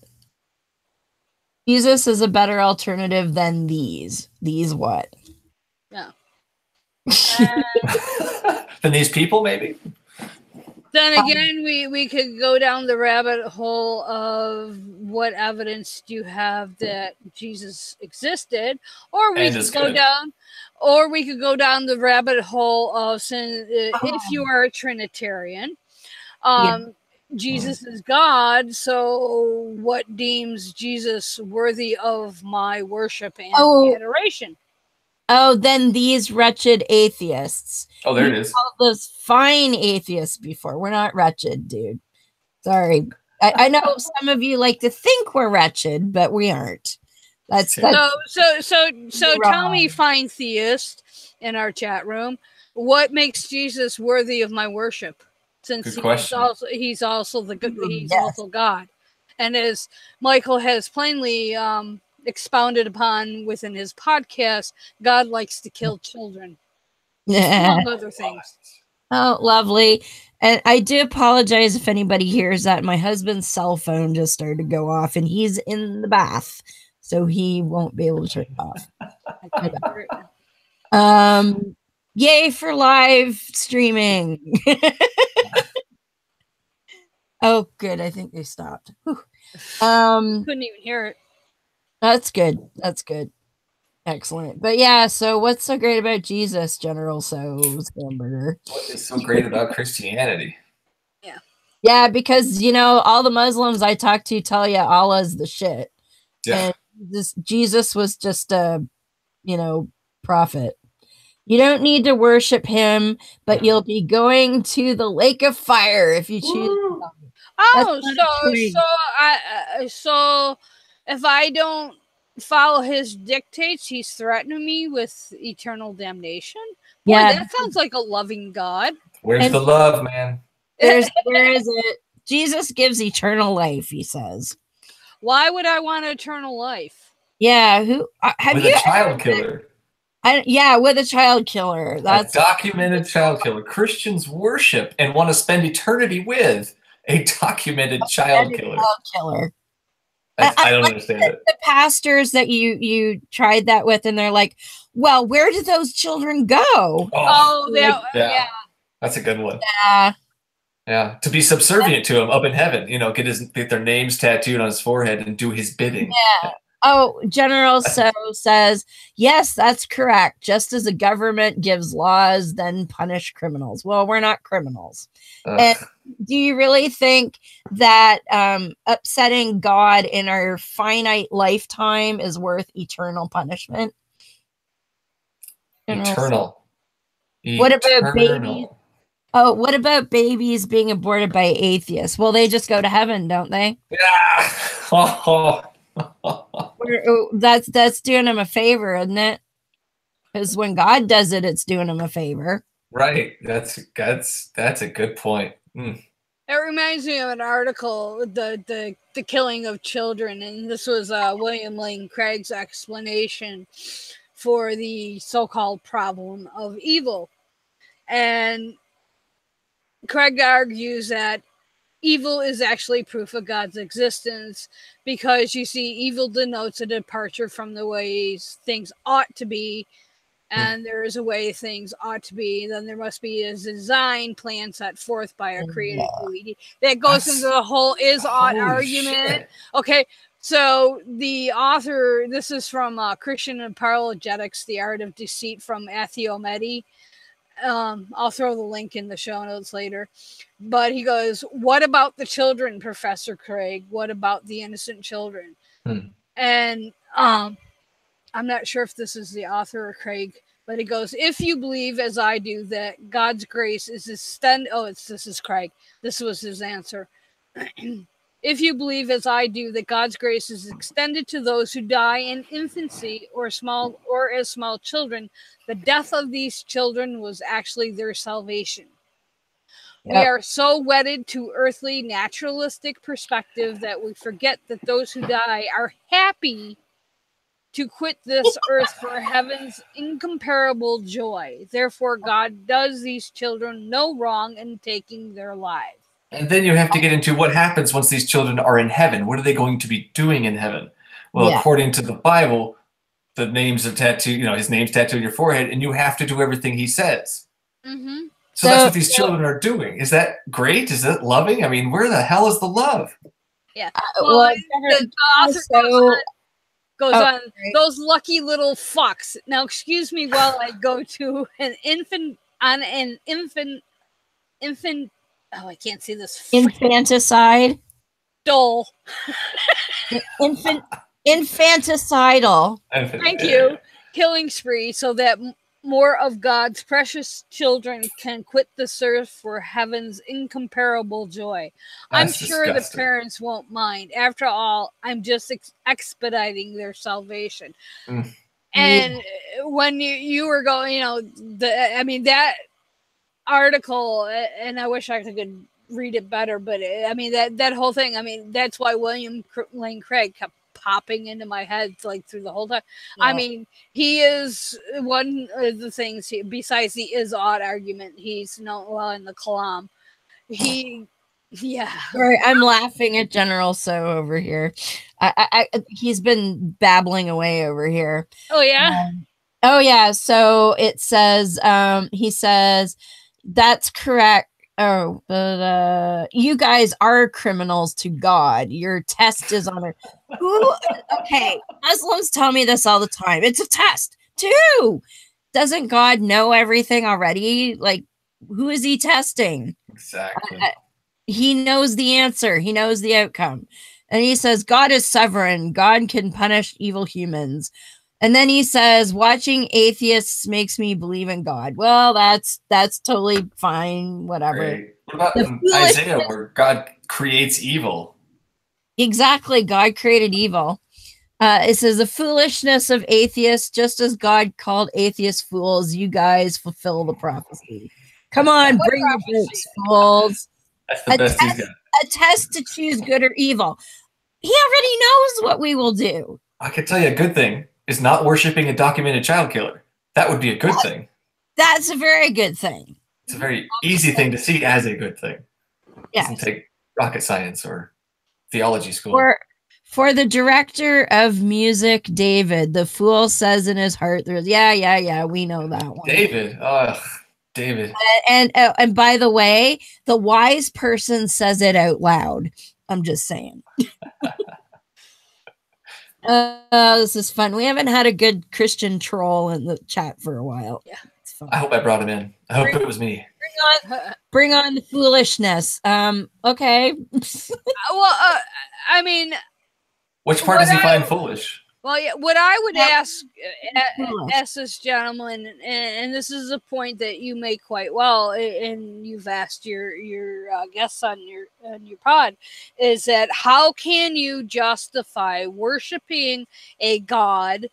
Jesus is a better alternative than these. These what? Yeah. Than these people, maybe? Then again, we could go down the rabbit hole of what evidence do you have that Jesus existed, or we could go down the rabbit hole of if you are a Trinitarian, Jesus is God, so what deems Jesus worthy of my worship and adoration? Oh, then these wretched atheists. Oh, there it is. Called those fine atheists before. We're not wretched, dude. Sorry. I know some of you like to think we're wretched, but we aren't. That's so tell me, fine theist in our chat room, what makes Jesus worthy of my worship? Since he's also God, and as Michael has plainly expounded upon within his podcast, God likes to kill children, among other things. Oh, lovely. And I do apologize if anybody hears that. My husband's cell phone just started to go off, and he's in the bath, so he won't be able to turn it off. Yay for live streaming. Oh, good. I think they stopped. Couldn't even hear it. That's good. That's good. Excellent. But yeah, so what's so great about Jesus, General So's Hamburger? What is so great about Christianity? Yeah. Yeah, because, you know, all the Muslims I talk to tell you Allah's the shit. Yeah. And Jesus was just a, you know, prophet. You don't need to worship him, but you'll be going to the lake of fire if you choose. So if I don't follow his dictates, he's threatening me with eternal damnation. Boy, that sounds like a loving God. Where's the love, man? Where is it? Jesus gives eternal life, he says. Why would I want eternal life? Yeah, who have with you a child killer? With a child killer. That's a documented child killer. Christians worship and want to spend eternity with a documented child killer. I don't understand it. The pastors that you tried that with, and they're like, well, where do those children go? Yeah. That's a good one. Yeah. Yeah. To be subservient to him up in heaven, you know, get their names tattooed on his forehead and do his bidding. Yeah. Oh, General So says, yes, that's correct. Just as a government gives laws, then punish criminals. Well, we're not criminals. And do you really think that upsetting God in our finite lifetime is worth eternal punishment? Eternal. What about babies? Oh, what about babies being aborted by atheists? Well, they just go to heaven, don't they? Yeah. That's doing them a favor, isn't it? Because when God does it, it's doing them a favor. Right. That's a good point. It reminds me of an article, the killing of children, and this was William Lane Craig's explanation for the so-called problem of evil. And Craig argues that evil is actually proof of God's existence, because you see, evil denotes a departure from the ways things ought to be, and there is a way things ought to be. Then there must be a design plan set forth by a creative deity. That goes into the whole is-ought argument. Shit. Okay, so the author, this is from Christian Apologetics, The Art of Deceit, from Atheists. I'll throw the link in the show notes later. But he goes, what about the children, Professor Craig? What about the innocent children? And I'm not sure if this is the author or Craig But it goes, if you believe as I do that God's grace is extended. Oh, this is Craig. This was his answer. If you believe as I do that God's grace is extended to those who die in infancy or as small children, the death of these children was actually their salvation. Yep. We are so wedded to earthly naturalistic perspective that we forget that those who die are happy to quit this earth for heaven's incomparable joy. Therefore, God does these children no wrong in taking their lives. And then you have to get into what happens once these children are in heaven. What are they going to be doing in heaven? Well, according to the Bible, the names are tattooed, his name's tattooed on your forehead, and you have to do everything he says. Mm-hmm. So that's what these children are doing. Is that great? Is that loving? I mean, where the hell is the love? Yeah. Well, the author goes on, right. Those lucky little fucks. Now, excuse me while I go to an infant. Oh, I can't see this. Infanticide. Dole. Infanticidal. Thank you. Killing spree so that more of God's precious children can quit the earth for heaven's incomparable joy. I'm sure the parents won't mind. After all, I'm just expediting their salvation. Mm. And when you were going, that article, and I wish I could read it better, but that whole thing, that's why William Lane Craig kept popping into my head through the whole time. Yeah. He is one of the things, besides the is-odd argument, he's known well in the Kalam. Sorry, I'm laughing at General So over here. He's been babbling away over here. Oh, yeah? So it says, he says, that's correct. Oh, but you guys are criminals to God. Your test is on it. Okay, Muslims tell me this all the time. It's a test, too. Doesn't God know everything already? Who is he testing? Exactly. He knows the answer. He knows the outcome. And he says, God is sovereign. God can punish evil humans. And then he says, watching atheists makes me believe in God. Well, that's totally fine. Whatever. Right. What about Isaiah, where God creates evil? Exactly. God created evil. It says the foolishness of atheists, just as God called atheists fools, you guys fulfill the prophecy. Come on, bring your books, fools. That's the best he's got. A test to choose good or evil. He already knows what we will do. I can tell you a good thing is not worshiping a documented child killer. That would be a good thing. That's a very good thing. It's a very easy thing to see as a good thing. Yeah. Doesn't take rocket science or theology school. For the director of music, David, the fool says in his heart, yeah, we know that one. David. David. And by the way, the wise person says it out loud. I'm just saying. This is fun. We haven't had a good Christian troll in the chat for a while. Yeah, it's fun. I hope I brought him in. I hope it was me. Bring on the foolishness. Okay. Which part does he find foolish? Well, yeah, what I would ask this gentleman, and this is a point that you make quite well, and you've asked your guests on your pod, is that how can you justify worshiping a God,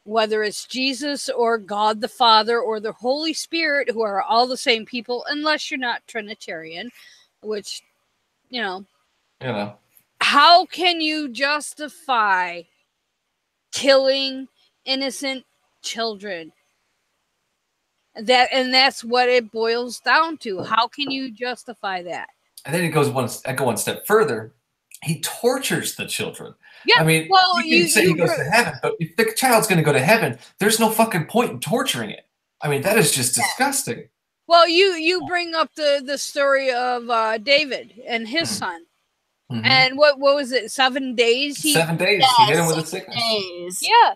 whether it's Jesus or God the Father or the Holy Spirit, who are all the same people, unless you're not Trinitarian, which, how can you justify killing innocent children? That's what it boils down to. How can you justify that? And then I go one step further. He tortures the children. Yeah, you can say he goes to heaven, but if the child's going to go to heaven, there's no fucking point in torturing it. That is just disgusting. Well, you bring up the story of David and his son. Mm-hmm. And what was it? 7 days? 7 days. He hit him with a sickness. Days. Yeah.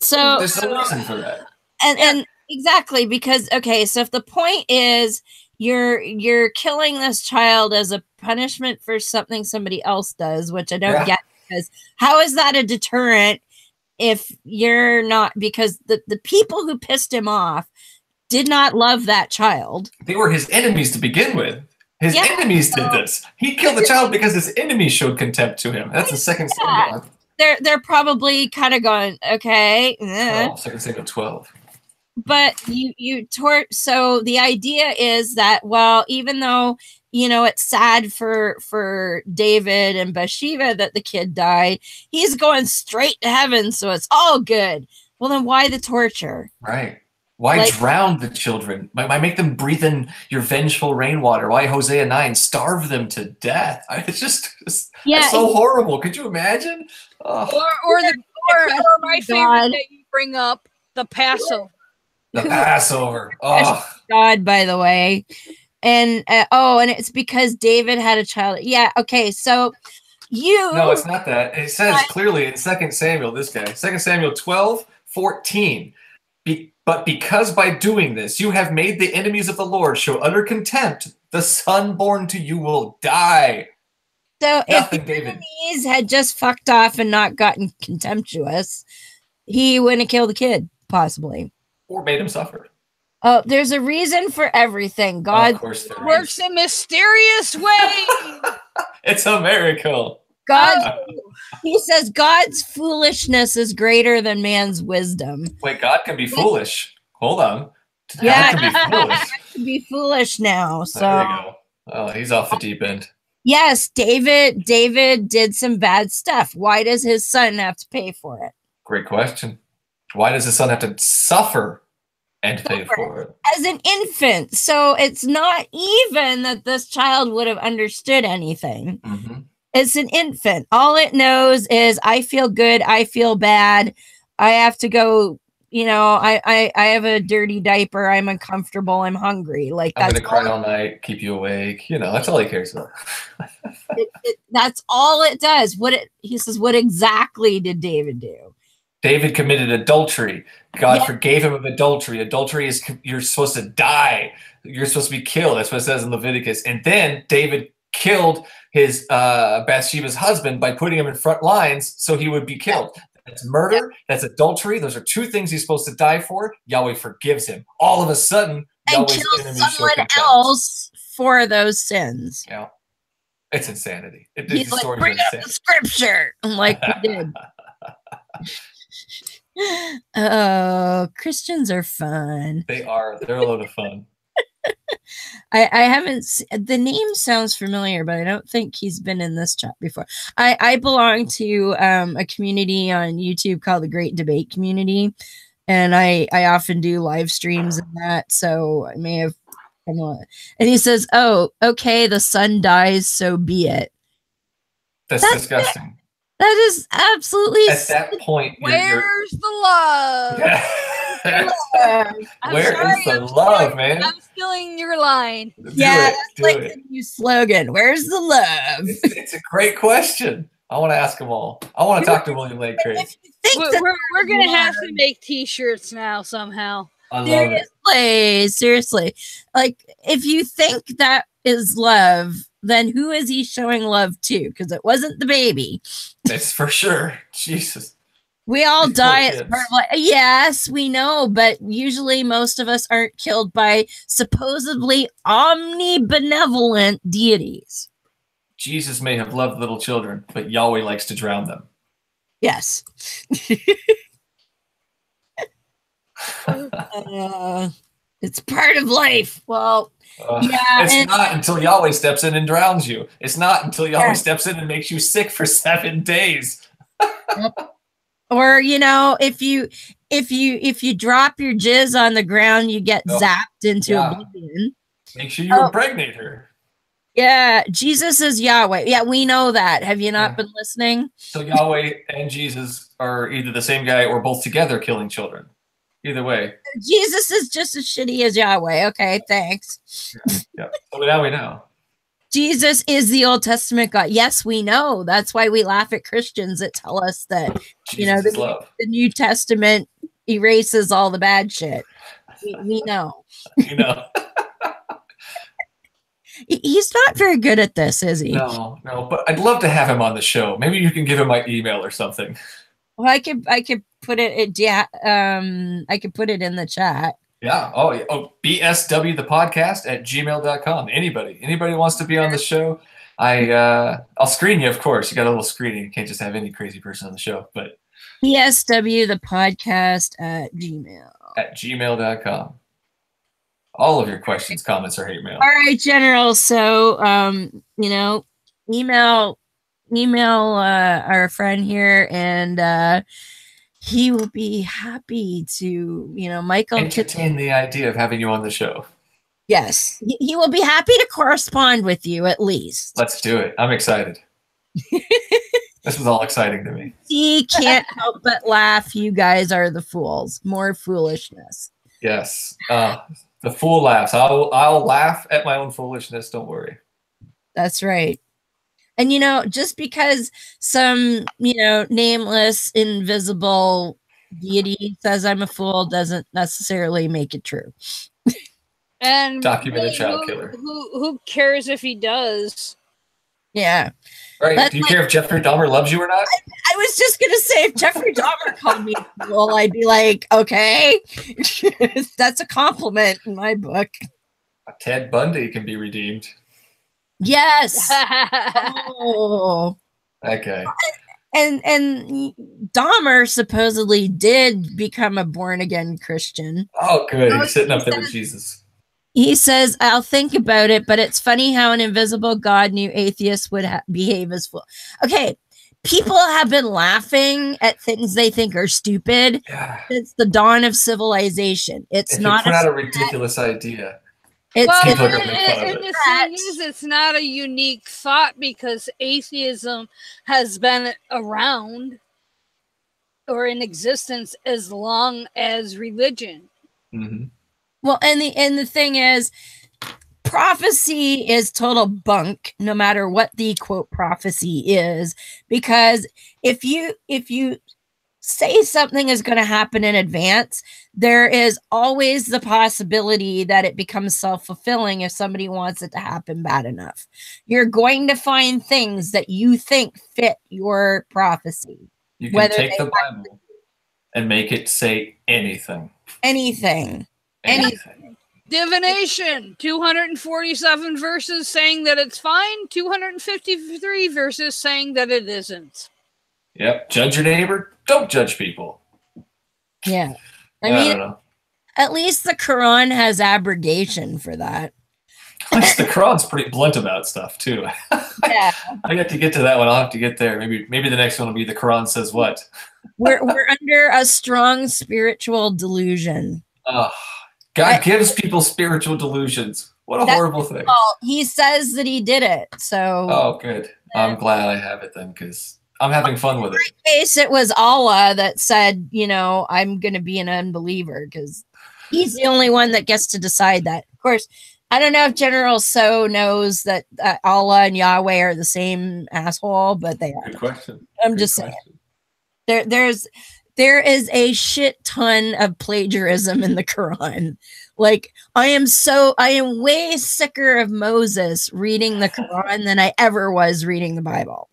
So there's no reason for that. And exactly, because so if the point is you're killing this child as a punishment for something somebody else does, which I don't get, because how is that a deterrent if you're not, because the people who pissed him off did not love that child. They were his enemies to begin with. His enemies did this. He killed the child because his enemies showed contempt to him. That's the second Samuel. They're probably kind of going, okay. 2 Samuel 12. But so the idea is that, well, even though, you know, it's sad for David and Bathsheba that the kid died, he's going straight to heaven, so it's all good. Well, then why the torture? Right. Why drown the children? Why make them breathe in your vengeful rainwater? Why Hosea 9, starve them to death? It's just it's so horrible. Could you imagine? Or my favorite that you bring up, the Passover. The Passover. Oh, God, by the way. And and it's because David had a child. Yeah, okay, so No, it's not that. It says clearly in 2 Samuel, 2 Samuel 12:14. But because by doing this you have made the enemies of the Lord show utter contempt, the son born to you will die. So if the enemies had just fucked off and not gotten contemptuous, he wouldn't have killed the kid, possibly. Or made him suffer. Oh, there's a reason for everything. God works in mysterious ways. It's a miracle. He says God's foolishness is greater than man's wisdom. Wait, God can be foolish. Hold on. God can be foolish now. So there you go. Oh, he's off the deep end. Yes, David did some bad stuff. Why does his son have to pay for it? Great question. Why does his son have to suffer and pay for it? As an infant. So it's not even that this child would have understood anything. Mm-hmm. It's an infant. All it knows is I feel good, I feel bad, I have to go, you know, I have a dirty diaper, I'm uncomfortable, I'm hungry. Like I'm gonna cry all night, keep you awake. You know, that's all he cares about. That's all it does. He says, what exactly did David do? David committed adultery. God forgave him of adultery. Adultery is you're supposed to die. You're supposed to be killed. That's what it says in Leviticus. And then David killed his Bathsheba's husband by putting him in front lines so he would be killed. That's murder. That's adultery. Those are two things he's supposed to die for. Yahweh forgives him. All of a sudden, Yahweh's enemies show contempt. Else for those sins. Yeah, it's insanity. He's like, bring up the scripture. I'm like, we did. Oh, Christians are fun. They are. They're a load of fun. I haven't. The name sounds familiar, but I don't think he's been in this chat before. I belong to a community on YouTube called the Great Debate Community, and I often do live streams in that. So I may have. And he says, "Oh, okay, the son dies, so be it." That's disgusting. That is absolutely. At that point, where's the love? Yeah. Where is the love, man? I'm stealing your line. That's like the new slogan. Where's the love? It's a great question. I want to ask them all. I want to talk to William Lane Craig. We're going to have to make T-shirts now somehow. I love it. Seriously. Like, if you think that is love, then who is he showing love to? Because it wasn't the baby. It's for sure. Jesus. We all die as part of life. Yes, we know, but usually most of us aren't killed by supposedly omnibenevolent deities. Jesus may have loved little children, but Yahweh likes to drown them. Yes. It's part of life. Well, it's not until Yahweh steps in and drowns you. It's not until Yahweh steps in and makes you sick for 7 days. Or, you know, if you drop your jizz on the ground, you get zapped into oblivion. Make sure you impregnate her. Yeah, Jesus is Yahweh. Yeah, we know that. Have you not been listening? So Yahweh and Jesus are either the same guy or both together killing children. Either way. Jesus is just as shitty as Yahweh. Okay, thanks. Yeah. So now we know. Jesus is the Old Testament God. Yes, we know. That's why we laugh at Christians that tell us that, the New Testament erases all the bad shit. We know. You know. He's not very good at this, is he? No, but I'd love to have him on the show. Maybe you can give him my email or something. Well, I could put it. Yeah, I could put it in the chat. Yeah. Oh, BSW the podcast at gmail.com. Anybody wants to be on the show, I'll screen you, of course. You got a little screening. You can't just have any crazy person on the show, but BSW the podcast at gmail.com. All of your questions, comments, or hate mail. All right, General. So email our friend here, and he will be happy to, Michael, entertain the idea of having you on the show. Yes, he will be happy to correspond with you, at least. Let's do it. I'm excited. This was all exciting to me. He can't help but laugh. You guys are the fools. More foolishness. Yes. The fool laughs. I'll laugh at my own foolishness. Don't worry. That's right. And, just because some, nameless, invisible deity says I'm a fool doesn't necessarily make it true. And documented child killer. Who cares if he does? Yeah. Right. Do you care if Jeffrey Dahmer loves you or not? I was just going to say, if Jeffrey Dahmer called me a fool, I'd be like, okay. That's a compliment in my book. Ted Bundy can be redeemed. Yes. Oh. Okay. And Dahmer supposedly did become a born-again Christian. Oh, good. He's sitting up there with Jesus. He says, I'll think about it, but it's funny how an invisible God knew atheists would behave as fools. Okay, people have been laughing at things they think are stupid since the dawn of civilization. It's not a ridiculous idea. And the thing is, it's not a unique thought because atheism has been around or in existence as long as religion. Mm-hmm. Well, and the thing is, prophecy is total bunk, no matter what the quote prophecy is, because if you say something is going to happen in advance, there is always the possibility that it becomes self-fulfilling if somebody wants it to happen bad enough. You're going to find things that you think fit your prophecy. You can take the Bible and make it say anything. Anything. Divination, 247 verses saying that it's fine, 253 verses saying that it isn't. Yep. Judge your neighbor. Don't judge people. Yeah. I don't know. At least the Quran has abrogation for that. The Quran's pretty blunt about stuff too. Yeah. I got to get to that one. I'll have to get there. Maybe the next one will be the Quran says what? We're under a strong spiritual delusion. God gives people spiritual delusions. What a horrible thing. He says that he did it. So. Oh, good. I'm glad I have it then, because I'm having fun with it. In my case, it was Allah that said, I'm going to be an unbeliever because he's the only one that gets to decide that. Of course, I don't know if General So knows that Allah and Yahweh are the same asshole, but they are. Good question. I'm just saying. There is a shit ton of plagiarism in the Quran. Like, I am way sicker of Moses reading the Quran than I ever was reading the Bible.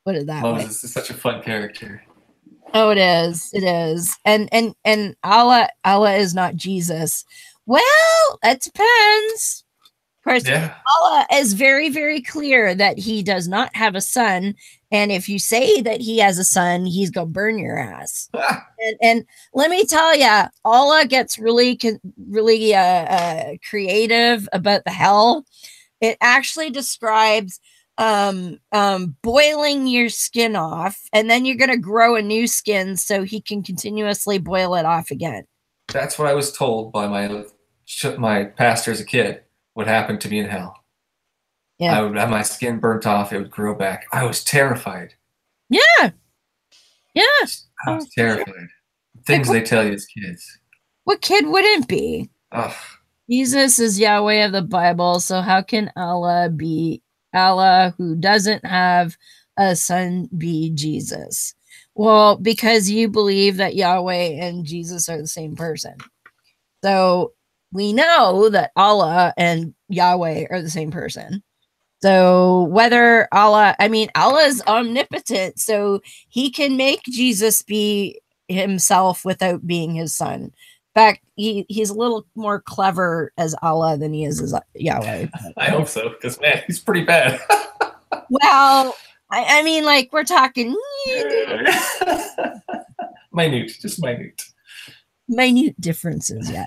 Put it that way. Moses is such a fun character. Oh, it is. It is. And Allah is not Jesus. Well, that depends. Of course, Allah is very, very clear that he does not have a son. And if you say that he has a son, he's going to burn your ass. And let me tell you, Allah gets really creative about the hell. It actually describes boiling your skin off, and then you're going to grow a new skin so he can continuously boil it off again. That's what I was told by my pastor as a kid would happen to me in hell. Yeah. I would have my skin burnt off. It would grow back. I was terrified. Yeah. Yeah. I was terrified. Things they tell you as kids. What kid wouldn't be? Ugh. Jesus is Yahweh of the Bible, so how can Allah be Allah who doesn't have a son be Jesus? Well, because you believe that Yahweh and Jesus are the same person. So we know that Allah and Yahweh are the same person. So whether Allah, I mean, Allah is omnipotent, so he can make Jesus be himself without being his son. In fact, he's a little more clever as Allah than he is as Yahweh. I hope so, because man, he's pretty bad. Well, I mean, like, we're talking minute, just minute. Minute differences, yeah.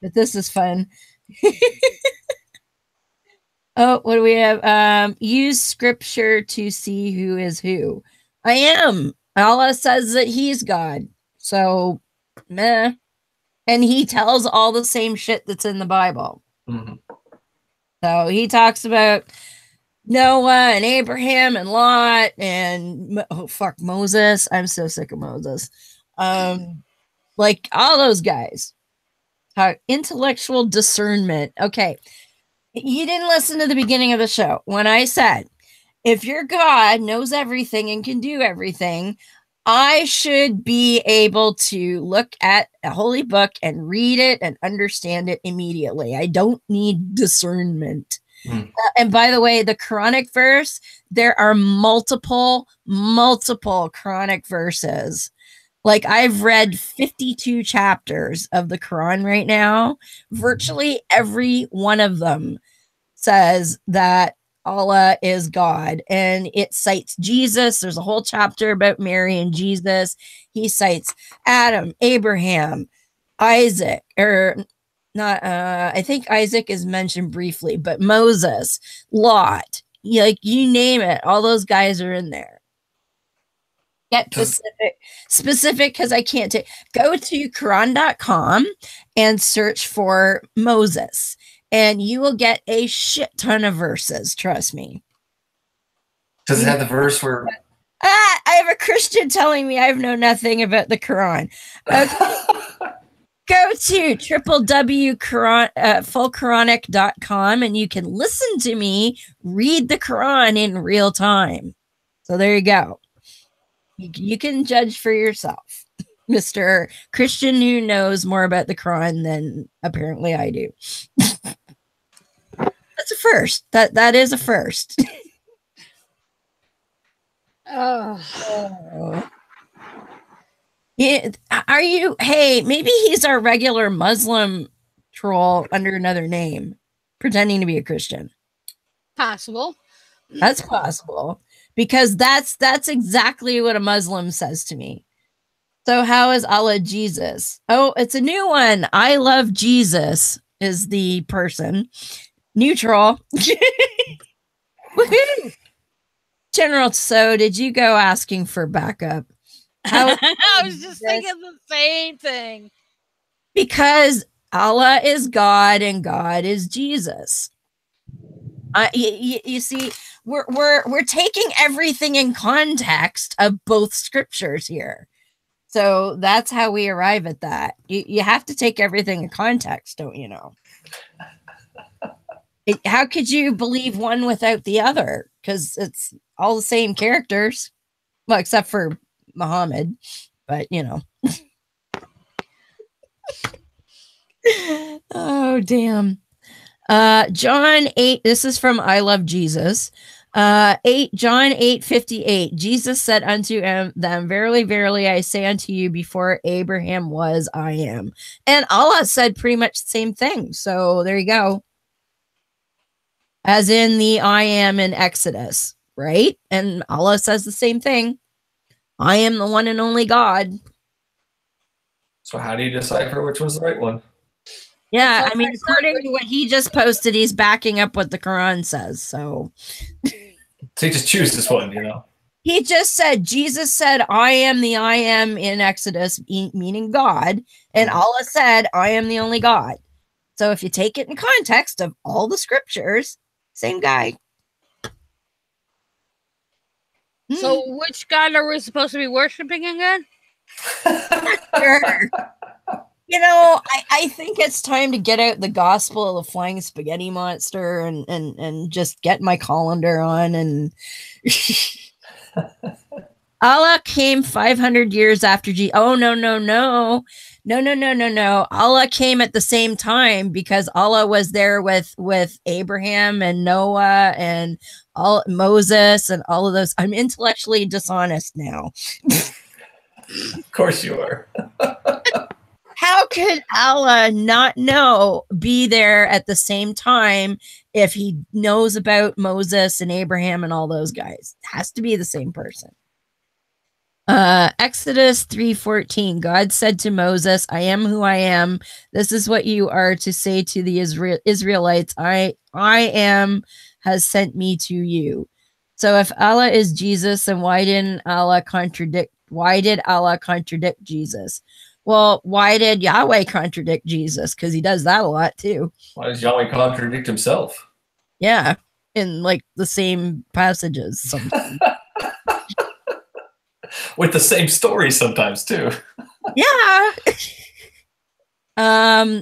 But this is fun. Oh, what do we have? Use scripture to see who is who. I am. Allah says that he's God. So, meh. And he tells all the same shit that's in the Bible. Mm-hmm. So he talks about Noah and Abraham and Lot and Moses. I'm so sick of Moses. Like all those guys. Intellectual discernment. Okay. You didn't listen to the beginning of the show when I said, if your God knows everything and can do everything, I should be able to look at a holy book and read it and understand it immediately. I don't need discernment. And by the way, the Quranic verse, there are multiple Quranic verses. Like I've read 52 chapters of the Quran right now. Virtually every one of them says that Allah is God, and it cites Jesus. There's a whole chapter about Mary and Jesus. He cites Adam, Abraham, Isaac, or not. I think Isaac is mentioned briefly, but Moses, Lot, like you name it, all those guys are in there. Get specific because I can't take. Go to Quran.com and search for Moses, and you will get a shit ton of verses. Trust me. Does it have the verse where? I have a Christian telling me I know nothing about the Quran. Okay. Go to www.fullquranic.com and you can listen to me read the Quran in real time. So there you go. You can judge for yourself, Mr. Christian who knows more about the Quran than apparently I do. That's a first. That is a first. Oh. Yeah, are you? Hey, maybe he's our regular Muslim troll under another name, pretending to be a Christian. Possible. That's possible. Because that's exactly what a Muslim says to me. So how is Allah Jesus? Oh, it's a new one. I love Jesus is the person. Neutral. Woohoo! General, so did you go asking for backup? I was just thinking the same thing. Because Allah is God and God is Jesus. You see, we're taking everything in context of both scriptures here. So that's how we arrive at that. You have to take everything in context, don't you know? How could you believe one without the other? Because it's all the same characters. Well, except for Muhammad. But, you know. Oh, damn. John 8, this is from I Love Jesus. John 8:58. Jesus said unto them, verily, verily, I say unto you, before Abraham was, I am. And Allah said pretty much the same thing. So there you go. As in the I am in Exodus, right? And Allah says the same thing. I am the one and only God. So how do you decipher which was the right one? Yeah, I mean, according to what he just posted, he's backing up what the Quran says. So he just choose this one, you know. He just said, Jesus said, I am the I am in Exodus, meaning God. And Allah said, I am the only God. So if you take it in context of all the scriptures, same guy. So which God are we supposed to be worshiping again? Sure. You know, I think it's time to get out the gospel of the flying spaghetti monster and just get my colander on. And Allah came 500 years after Jesus. Oh, no. No. Allah came at the same time because Allah was there with Abraham and Noah and all Moses and all of those. I'm intellectually dishonest now. Of course you are. How could Allah not be there at the same time if he knows about Moses and Abraham and all those guys? It has to be the same person. Exodus 3:14. God said to Moses, I am who I am. This is what you are to say to the Israelites. I am has sent me to you. So if Allah is Jesus, then why did Allah contradict Jesus? Well, why did Yahweh contradict Jesus? Because he does that a lot too. Why does Yahweh contradict himself? Yeah, in like the same passages sometimes. With the same story sometimes too. Yeah.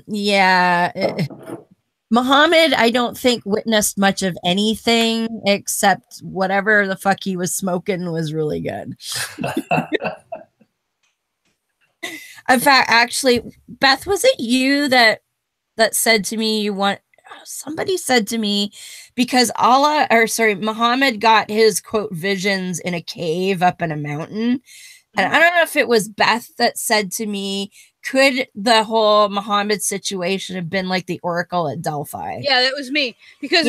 Yeah. Muhammad, I don't think witnessed much of anything except whatever the fuck he was smoking was really good. In fact, actually, Beth, was it you that said to me somebody said to me, because Muhammad got his quote visions in a cave up in a mountain. And I don't know if it was Beth that said to me, could the whole Muhammad situation have been like the Oracle at Delphi? Yeah, that was me. Because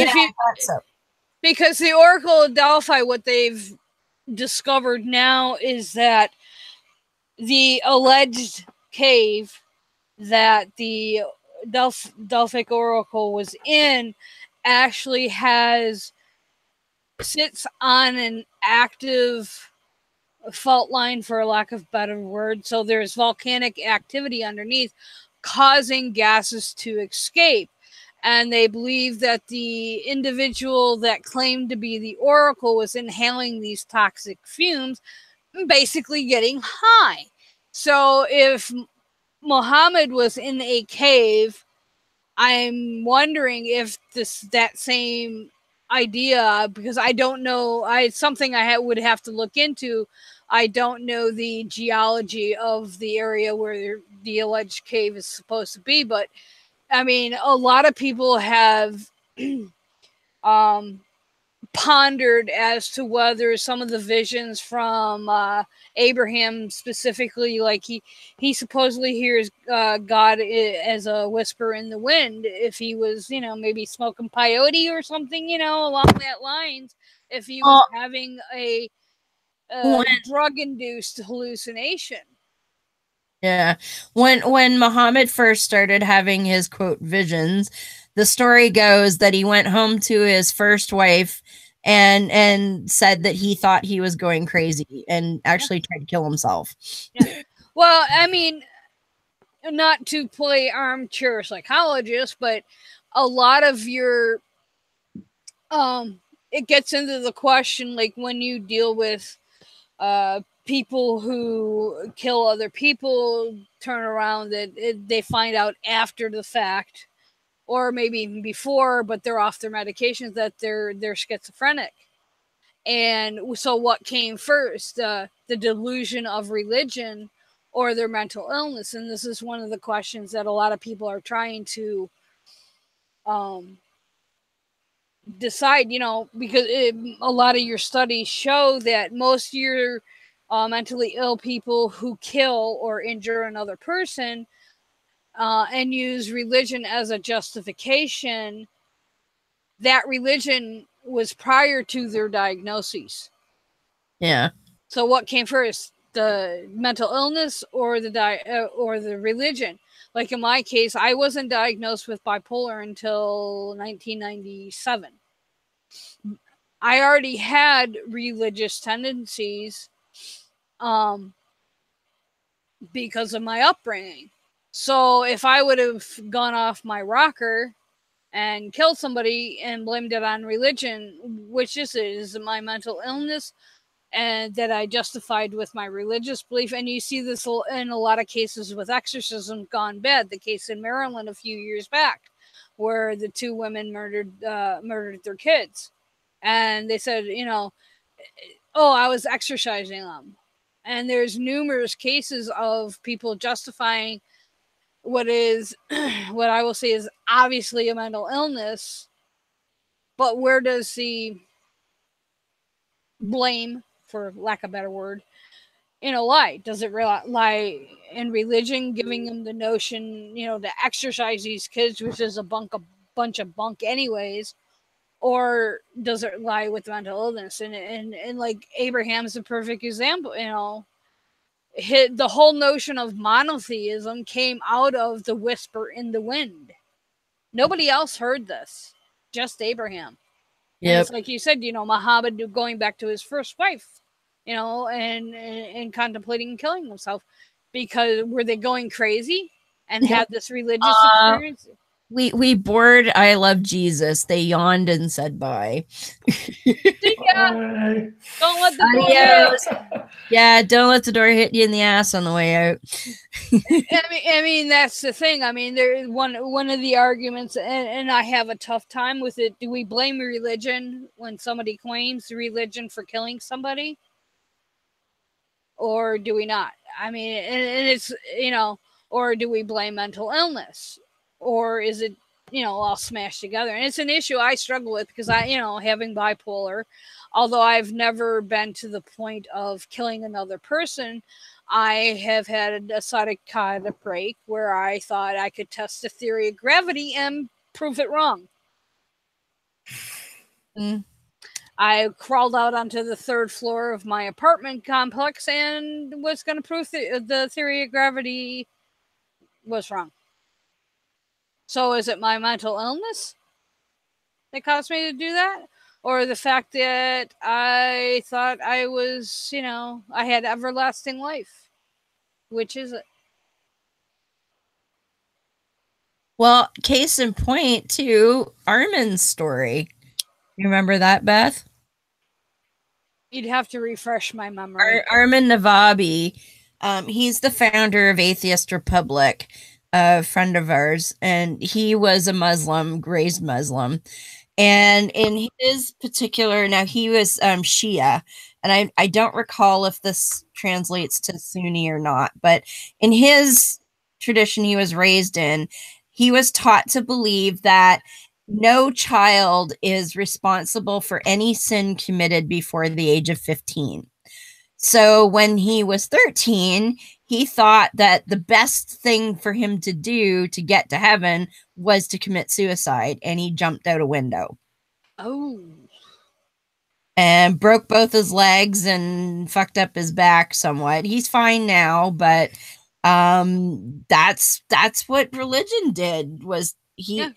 because the Oracle at Delphi, what they've discovered now is that the alleged cave that the Delphic Oracle was in actually sits on an active fault line, for lack of a better word. So there's volcanic activity underneath causing gases to escape. And they believe that the individual that claimed to be the Oracle was inhaling these toxic fumes, basically getting high. So if Muhammad was in a cave, I'm wondering if that same idea, because I don't know, it's something I would have to look into. I don't know the geology of the area where the alleged cave is supposed to be, but I mean, a lot of people have pondered as to whether some of the visions from Abraham specifically, like he supposedly hears God as a whisper in the wind, if he was, maybe smoking peyote or something, along that lines, if he was having a drug-induced hallucination. Yeah. When Muhammad first started having his quote visions, the story goes that he went home to his first wife and said that he thought he was going crazy and actually tried to kill himself. Yeah. Well, I mean, not to play armchair psychologist, but a lot of your it gets into the question, like when you deal with people who kill other people, turn around that they find out after the fact, or maybe even before, but they're off their medications, that they're schizophrenic. And so what came first, the delusion of religion or their mental illness? And this is one of the questions that a lot of people are trying to decide, because a lot of your studies show that most of your mentally ill people who kill or injure another person and use religion as a justification, that religion was prior to their diagnoses. Yeah. So what came first, the mental illness or the religion? Like in my case, I wasn't diagnosed with bipolar until 1997. I already had religious tendencies because of my upbringing. So if I would have gone off my rocker and killed somebody and blamed it on religion, which is my mental illness, and that I justified with my religious belief. And you see this in a lot of cases with exorcism gone bad. The case in Maryland a few years back, where the two women murdered their kids, and they said, I was exorcising them. And there's numerous cases of people justifying what is what I will say is obviously a mental illness, but where does the blame, for lack of a better word, lie? Does it lie in religion, giving them the notion, to exercise these kids, which is a bunch of bunk anyways, or does it lie with mental illness? And like Abraham's a perfect example. The whole notion of monotheism came out of the whisper in the wind. Nobody else heard this, just Abraham. Yep. And it's like you said, Muhammad going back to his first wife, and contemplating killing himself, because were they going crazy and had this religious experience? We bored I love Jesus. They yawned and said bye. Don't let the door hit. Yeah, don't let the door hit you in the ass on the way out. I mean that's the thing. I mean, there one of the arguments, and I have a tough time with it. Do we blame religion when somebody claims religion for killing somebody, or do we not? I mean, and it's or do we blame mental illness? Or is it, all smashed together? And it's an issue I struggle with because having bipolar, although I've never been to the point of killing another person, I have had a psychotic break where I thought I could test the theory of gravity and prove it wrong. I crawled out onto the 3rd floor of my apartment complex and was going to prove the theory of gravity was wrong. So is it my mental illness that caused me to do that? Or the fact that I thought I was, I had everlasting life? Which is it? Well, case in point to Armin's story. You remember that, Beth? You'd have to refresh my memory. Armin Navabi, he's the founder of Atheist Republic. A friend of ours, and he was a Muslim, raised Muslim, and in his particular, now he was Shia, and I don't recall if this translates to Sunni or not, but in his tradition he was raised in, he was taught to believe that no child is responsible for any sin committed before the age of 15. So when he was 13, he thought that the best thing for him to do to get to heaven was to commit suicide, and he jumped out a window. Oh. And broke both his legs and fucked up his back somewhat. He's fine now, but that's what religion did. Was he? Yeah.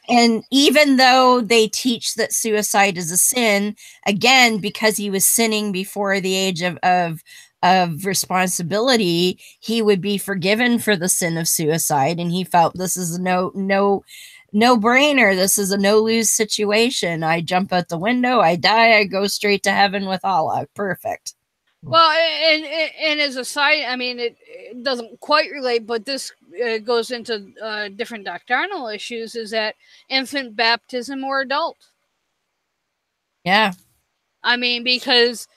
And even though they teach that suicide is a sin, again, because he was sinning before the age of responsibility, he would be forgiven for the sin of suicide. And he felt this is no brainer. This is a no lose situation. I jump out the window, I die, I go straight to heaven with Allah. Perfect. Well, and as a side, I mean, it doesn't quite relate, but this goes into different doctrinal issues, is that infant baptism or adult? Yeah. I mean, because,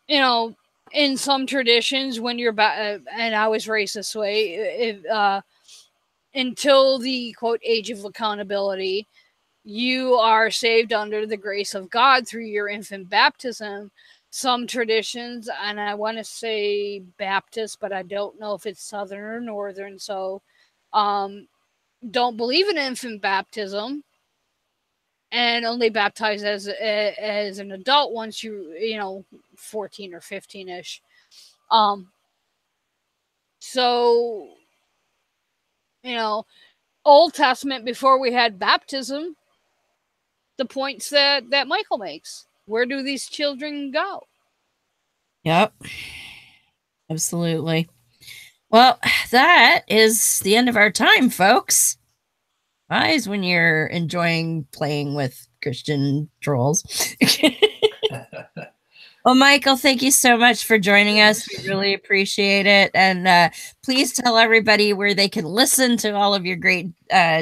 in some traditions, when you're, and I was raised this way, until the, quote, age of accountability, you are saved under the grace of God through your infant baptism. Some traditions, and I want to say Baptist, but I don't know if it's Southern or Northern, so don't believe in infant baptism and only baptize as an adult once you 14 or 15-ish. So, Old Testament, before we had baptism, the points that Michael makes. Where do these children go? Yep. Absolutely. Well, that is the end of our time, folks. Eyes when you're enjoying playing with Christian trolls. Well, Michael, thank you so much for joining us. We really appreciate it. And please tell everybody where they can listen to all of your great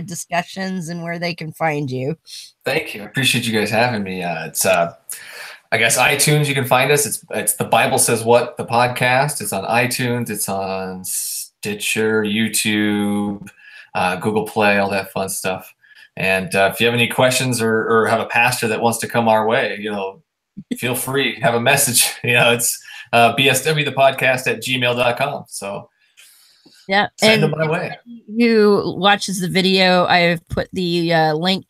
discussions and where they can find you. Thank you. I appreciate you guys having me. It's I guess iTunes, you can find us. It's The Bible Says What, the podcast. It's on iTunes. It's on Stitcher, YouTube, Google Play, all that fun stuff. And if you have any questions or have a pastor that wants to come our way, feel free, have a message. It's bswthepodcast@gmail.com. So yeah, send them my way. Who watches the video? I've put the link.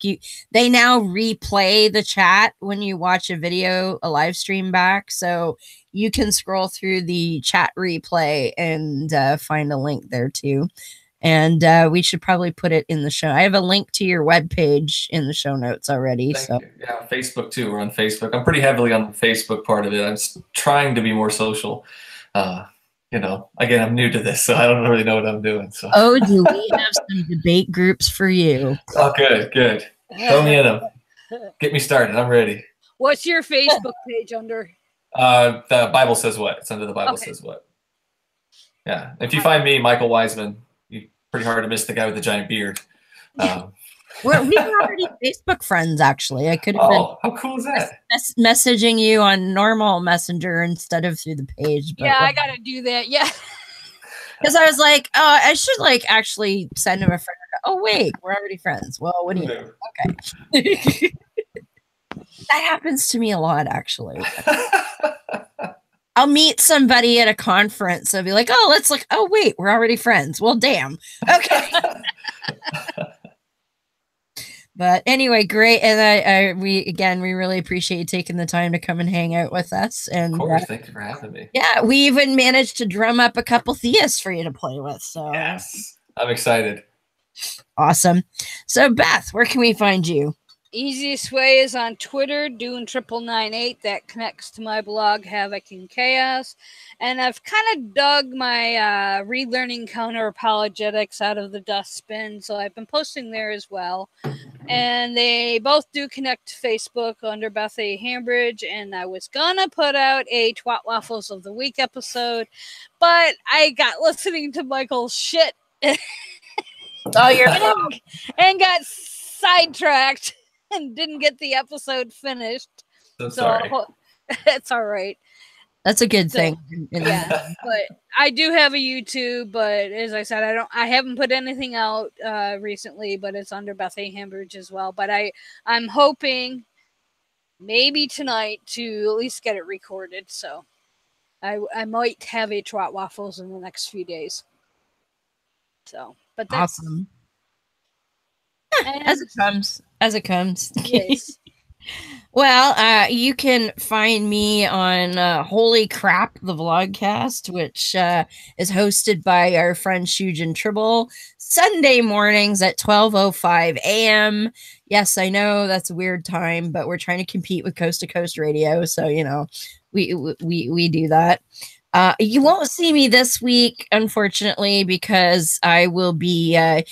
They now replay the chat when you watch a video, a live stream back, so you can scroll through the chat replay and find a link there too. And we should probably put it in the show. I have a link to your webpage in the show notes already. Thank you. Yeah, Facebook too. We're on Facebook. I'm pretty heavily on the Facebook part of it. I'm trying to be more social. Again, I'm new to this, so I don't really know what I'm doing. So. Oh, do we have some debate groups for you? Oh, good. Throw me in them. Get me started. I'm ready. What's your Facebook page under? The Bible Says What. It's under the Bible Says What. Yeah. If you find me, Michael Wiseman, pretty hard to miss the guy with the giant beard. We were already Facebook friends, actually. I could have been. How cool is that? Messaging you on normal messenger instead of through the page. But yeah, I gotta do that. Yeah. Because I was like, oh, I should actually send him a friend. Oh wait, we're already friends. Well, what do you do? Okay. That happens to me a lot, actually. I'll meet somebody at a conference. I'll be like, oh, let's look. Oh, wait, we're already friends. Well, damn. Okay. But anyway, great. And we really appreciate you taking the time to come and hang out with us. And of course, thank you for having me. Yeah, we even managed to drum up a couple theists for you to play with. So yes, I'm excited. Awesome. So Beth, where can we find you? Easiest way is on Twitter, Dune998. That connects to my blog, Havoc and Chaos. And I've kind of dug my relearning counter apologetics out of the dustbin, so I've been posting there as well. And they both do connect to Facebook under Beth A. Hambridge. And I was gonna put out a Twat Waffles of the Week episode, but I got listening to Michael's shit. Oh, you're and got sidetracked. And didn't get the episode finished. So sorry. That's all right. That's a good thing. Yeah, but I do have a YouTube, but as I said, I haven't put anything out recently, but it's under Beth A. Hambridge as well. But I'm hoping maybe tonight to at least get it recorded. So I might have a Trot Waffles in the next few days. So, but that's awesome. As it comes. Yes. Well, you can find me on Holy Crap, the vlogcast, which is hosted by our friend Shujin Tribble, Sunday mornings at 12:05 a.m. Yes, I know that's a weird time, but we're trying to compete with Coast to Coast Radio, so we do that. You won't see me this week, unfortunately, because I will be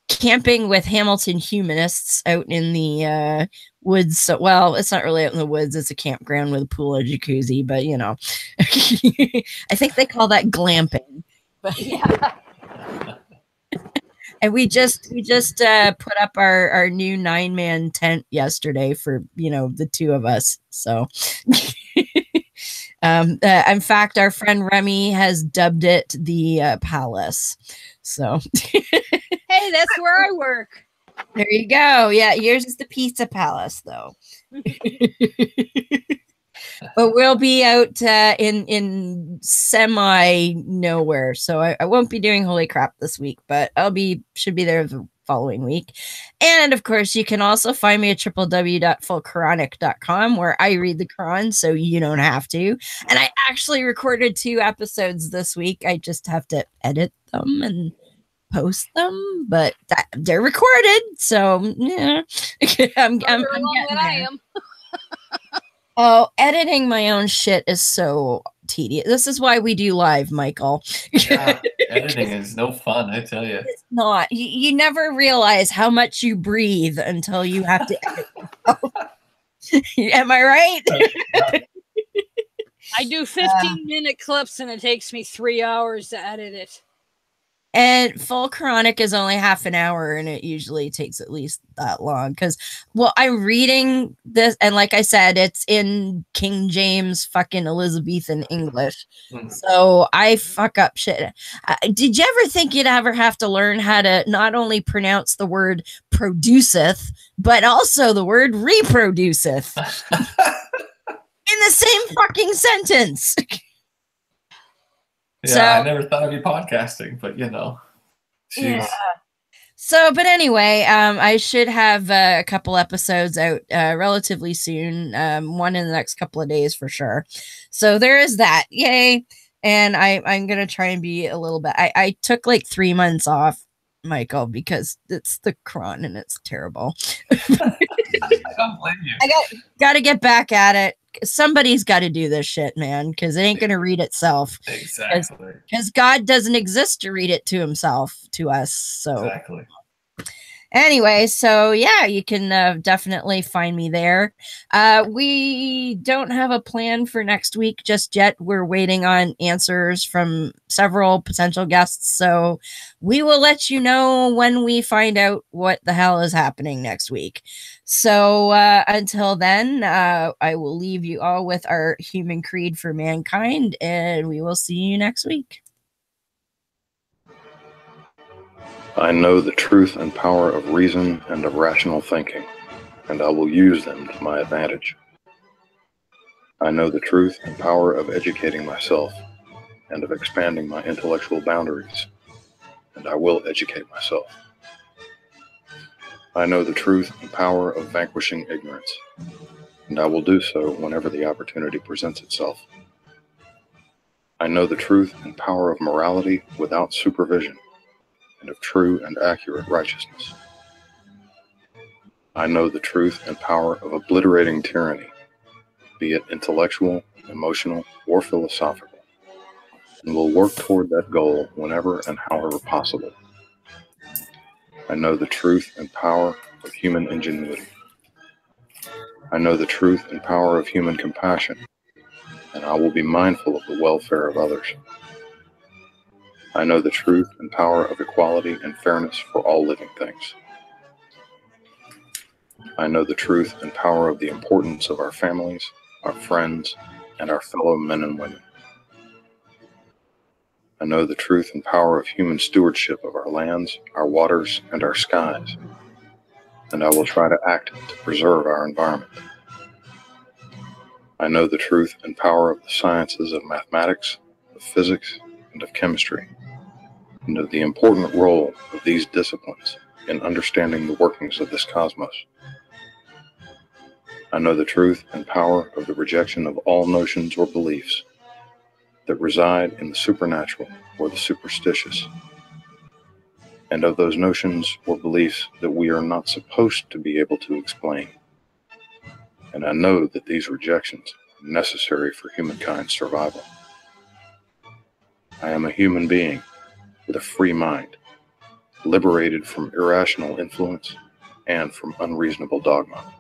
camping with Hamilton Humanists out in the woods. So, well, it's not really out in the woods. It's a campground with a pool and jacuzzi, but I think they call that glamping. But yeah. And we just put up our new 9-man tent yesterday for the two of us. So in fact, our friend Remy has dubbed it the Palace. So hey, that's where I work. There you go. Yeah, yours is the Pizza Palace, though. But we'll be out in semi nowhere, so I won't be doing Holy Crap this week, but should be there the following week. And of course, you can also find me at www.fullquranic.com, where I read the Quran, so you don't have to. And I actually recorded 2 episodes this week. I just have to edit them and post them, but they're recorded, so yeah. I'm getting there. Oh, editing my own shit is so tedious. This is why we do live, Michael. Yeah, editing is no fun, I tell you. It's not. You never realize how much you breathe until you have to edit yourself. Am I right? I do 15-minute clips, and it takes me 3 hours to edit it. And full chronic is only half an hour, and it usually takes at least that long. Because, well, I'm reading this, and like I said, it's in King James fucking Elizabethan English. So I fuck up shit. Did you ever think you'd ever have to learn how to not only pronounce the word produceth, but also the word reproduceth in the same fucking sentence? Yeah, So, I never thought I'd be podcasting, but you know. Jeez. Yeah. So, but anyway, I should have a couple episodes out relatively soon. One in the next couple of days for sure. So there is that. Yay. And I'm going to try and be a little bit. I took like 3 months off, Michael, because it's the Quran and it's terrible. I don't blame you. I got to get back at it. Somebody's got to do this shit, man, because it ain't going to read itself. Exactly. Because God doesn't exist to read it to himself, to us. So Exactly. anyway, so yeah, you can definitely find me there. We don't have a plan for next week just yet. We're waiting on answers from several potential guests. So we will let you know when we find out what the hell is happening next week. So until then, I will leave you all with our human creed for mankind, and we will see you next week. I know the truth and power of reason and of rational thinking, and I will use them to my advantage. I know the truth and power of educating myself and of expanding my intellectual boundaries, and I will educate myself. I know the truth and power of vanquishing ignorance, and I will do so whenever the opportunity presents itself. I know the truth and power of morality without supervision, and of true and accurate righteousness. I know the truth and power of obliterating tyranny, be it intellectual, emotional, or philosophical, and will work toward that goal whenever and however possible. I know the truth and power of human ingenuity. I know the truth and power of human compassion, and I will be mindful of the welfare of others. I know the truth and power of equality and fairness for all living things. I know the truth and power of the importance of our families, our friends, and our fellow men and women. I know the truth and power of human stewardship of our lands, our waters, and our skies, and I will try to act to preserve our environment. I know the truth and power of the sciences of mathematics, of physics, and of chemistry, and of the important role of these disciplines in understanding the workings of this cosmos. I know the truth and power of the rejection of all notions or beliefs that reside in the supernatural or the superstitious, and of those notions or beliefs that we are not supposed to be able to explain. And I know that these rejections are necessary for humankind's survival. I am a human being with a free mind, liberated from irrational influence and from unreasonable dogma.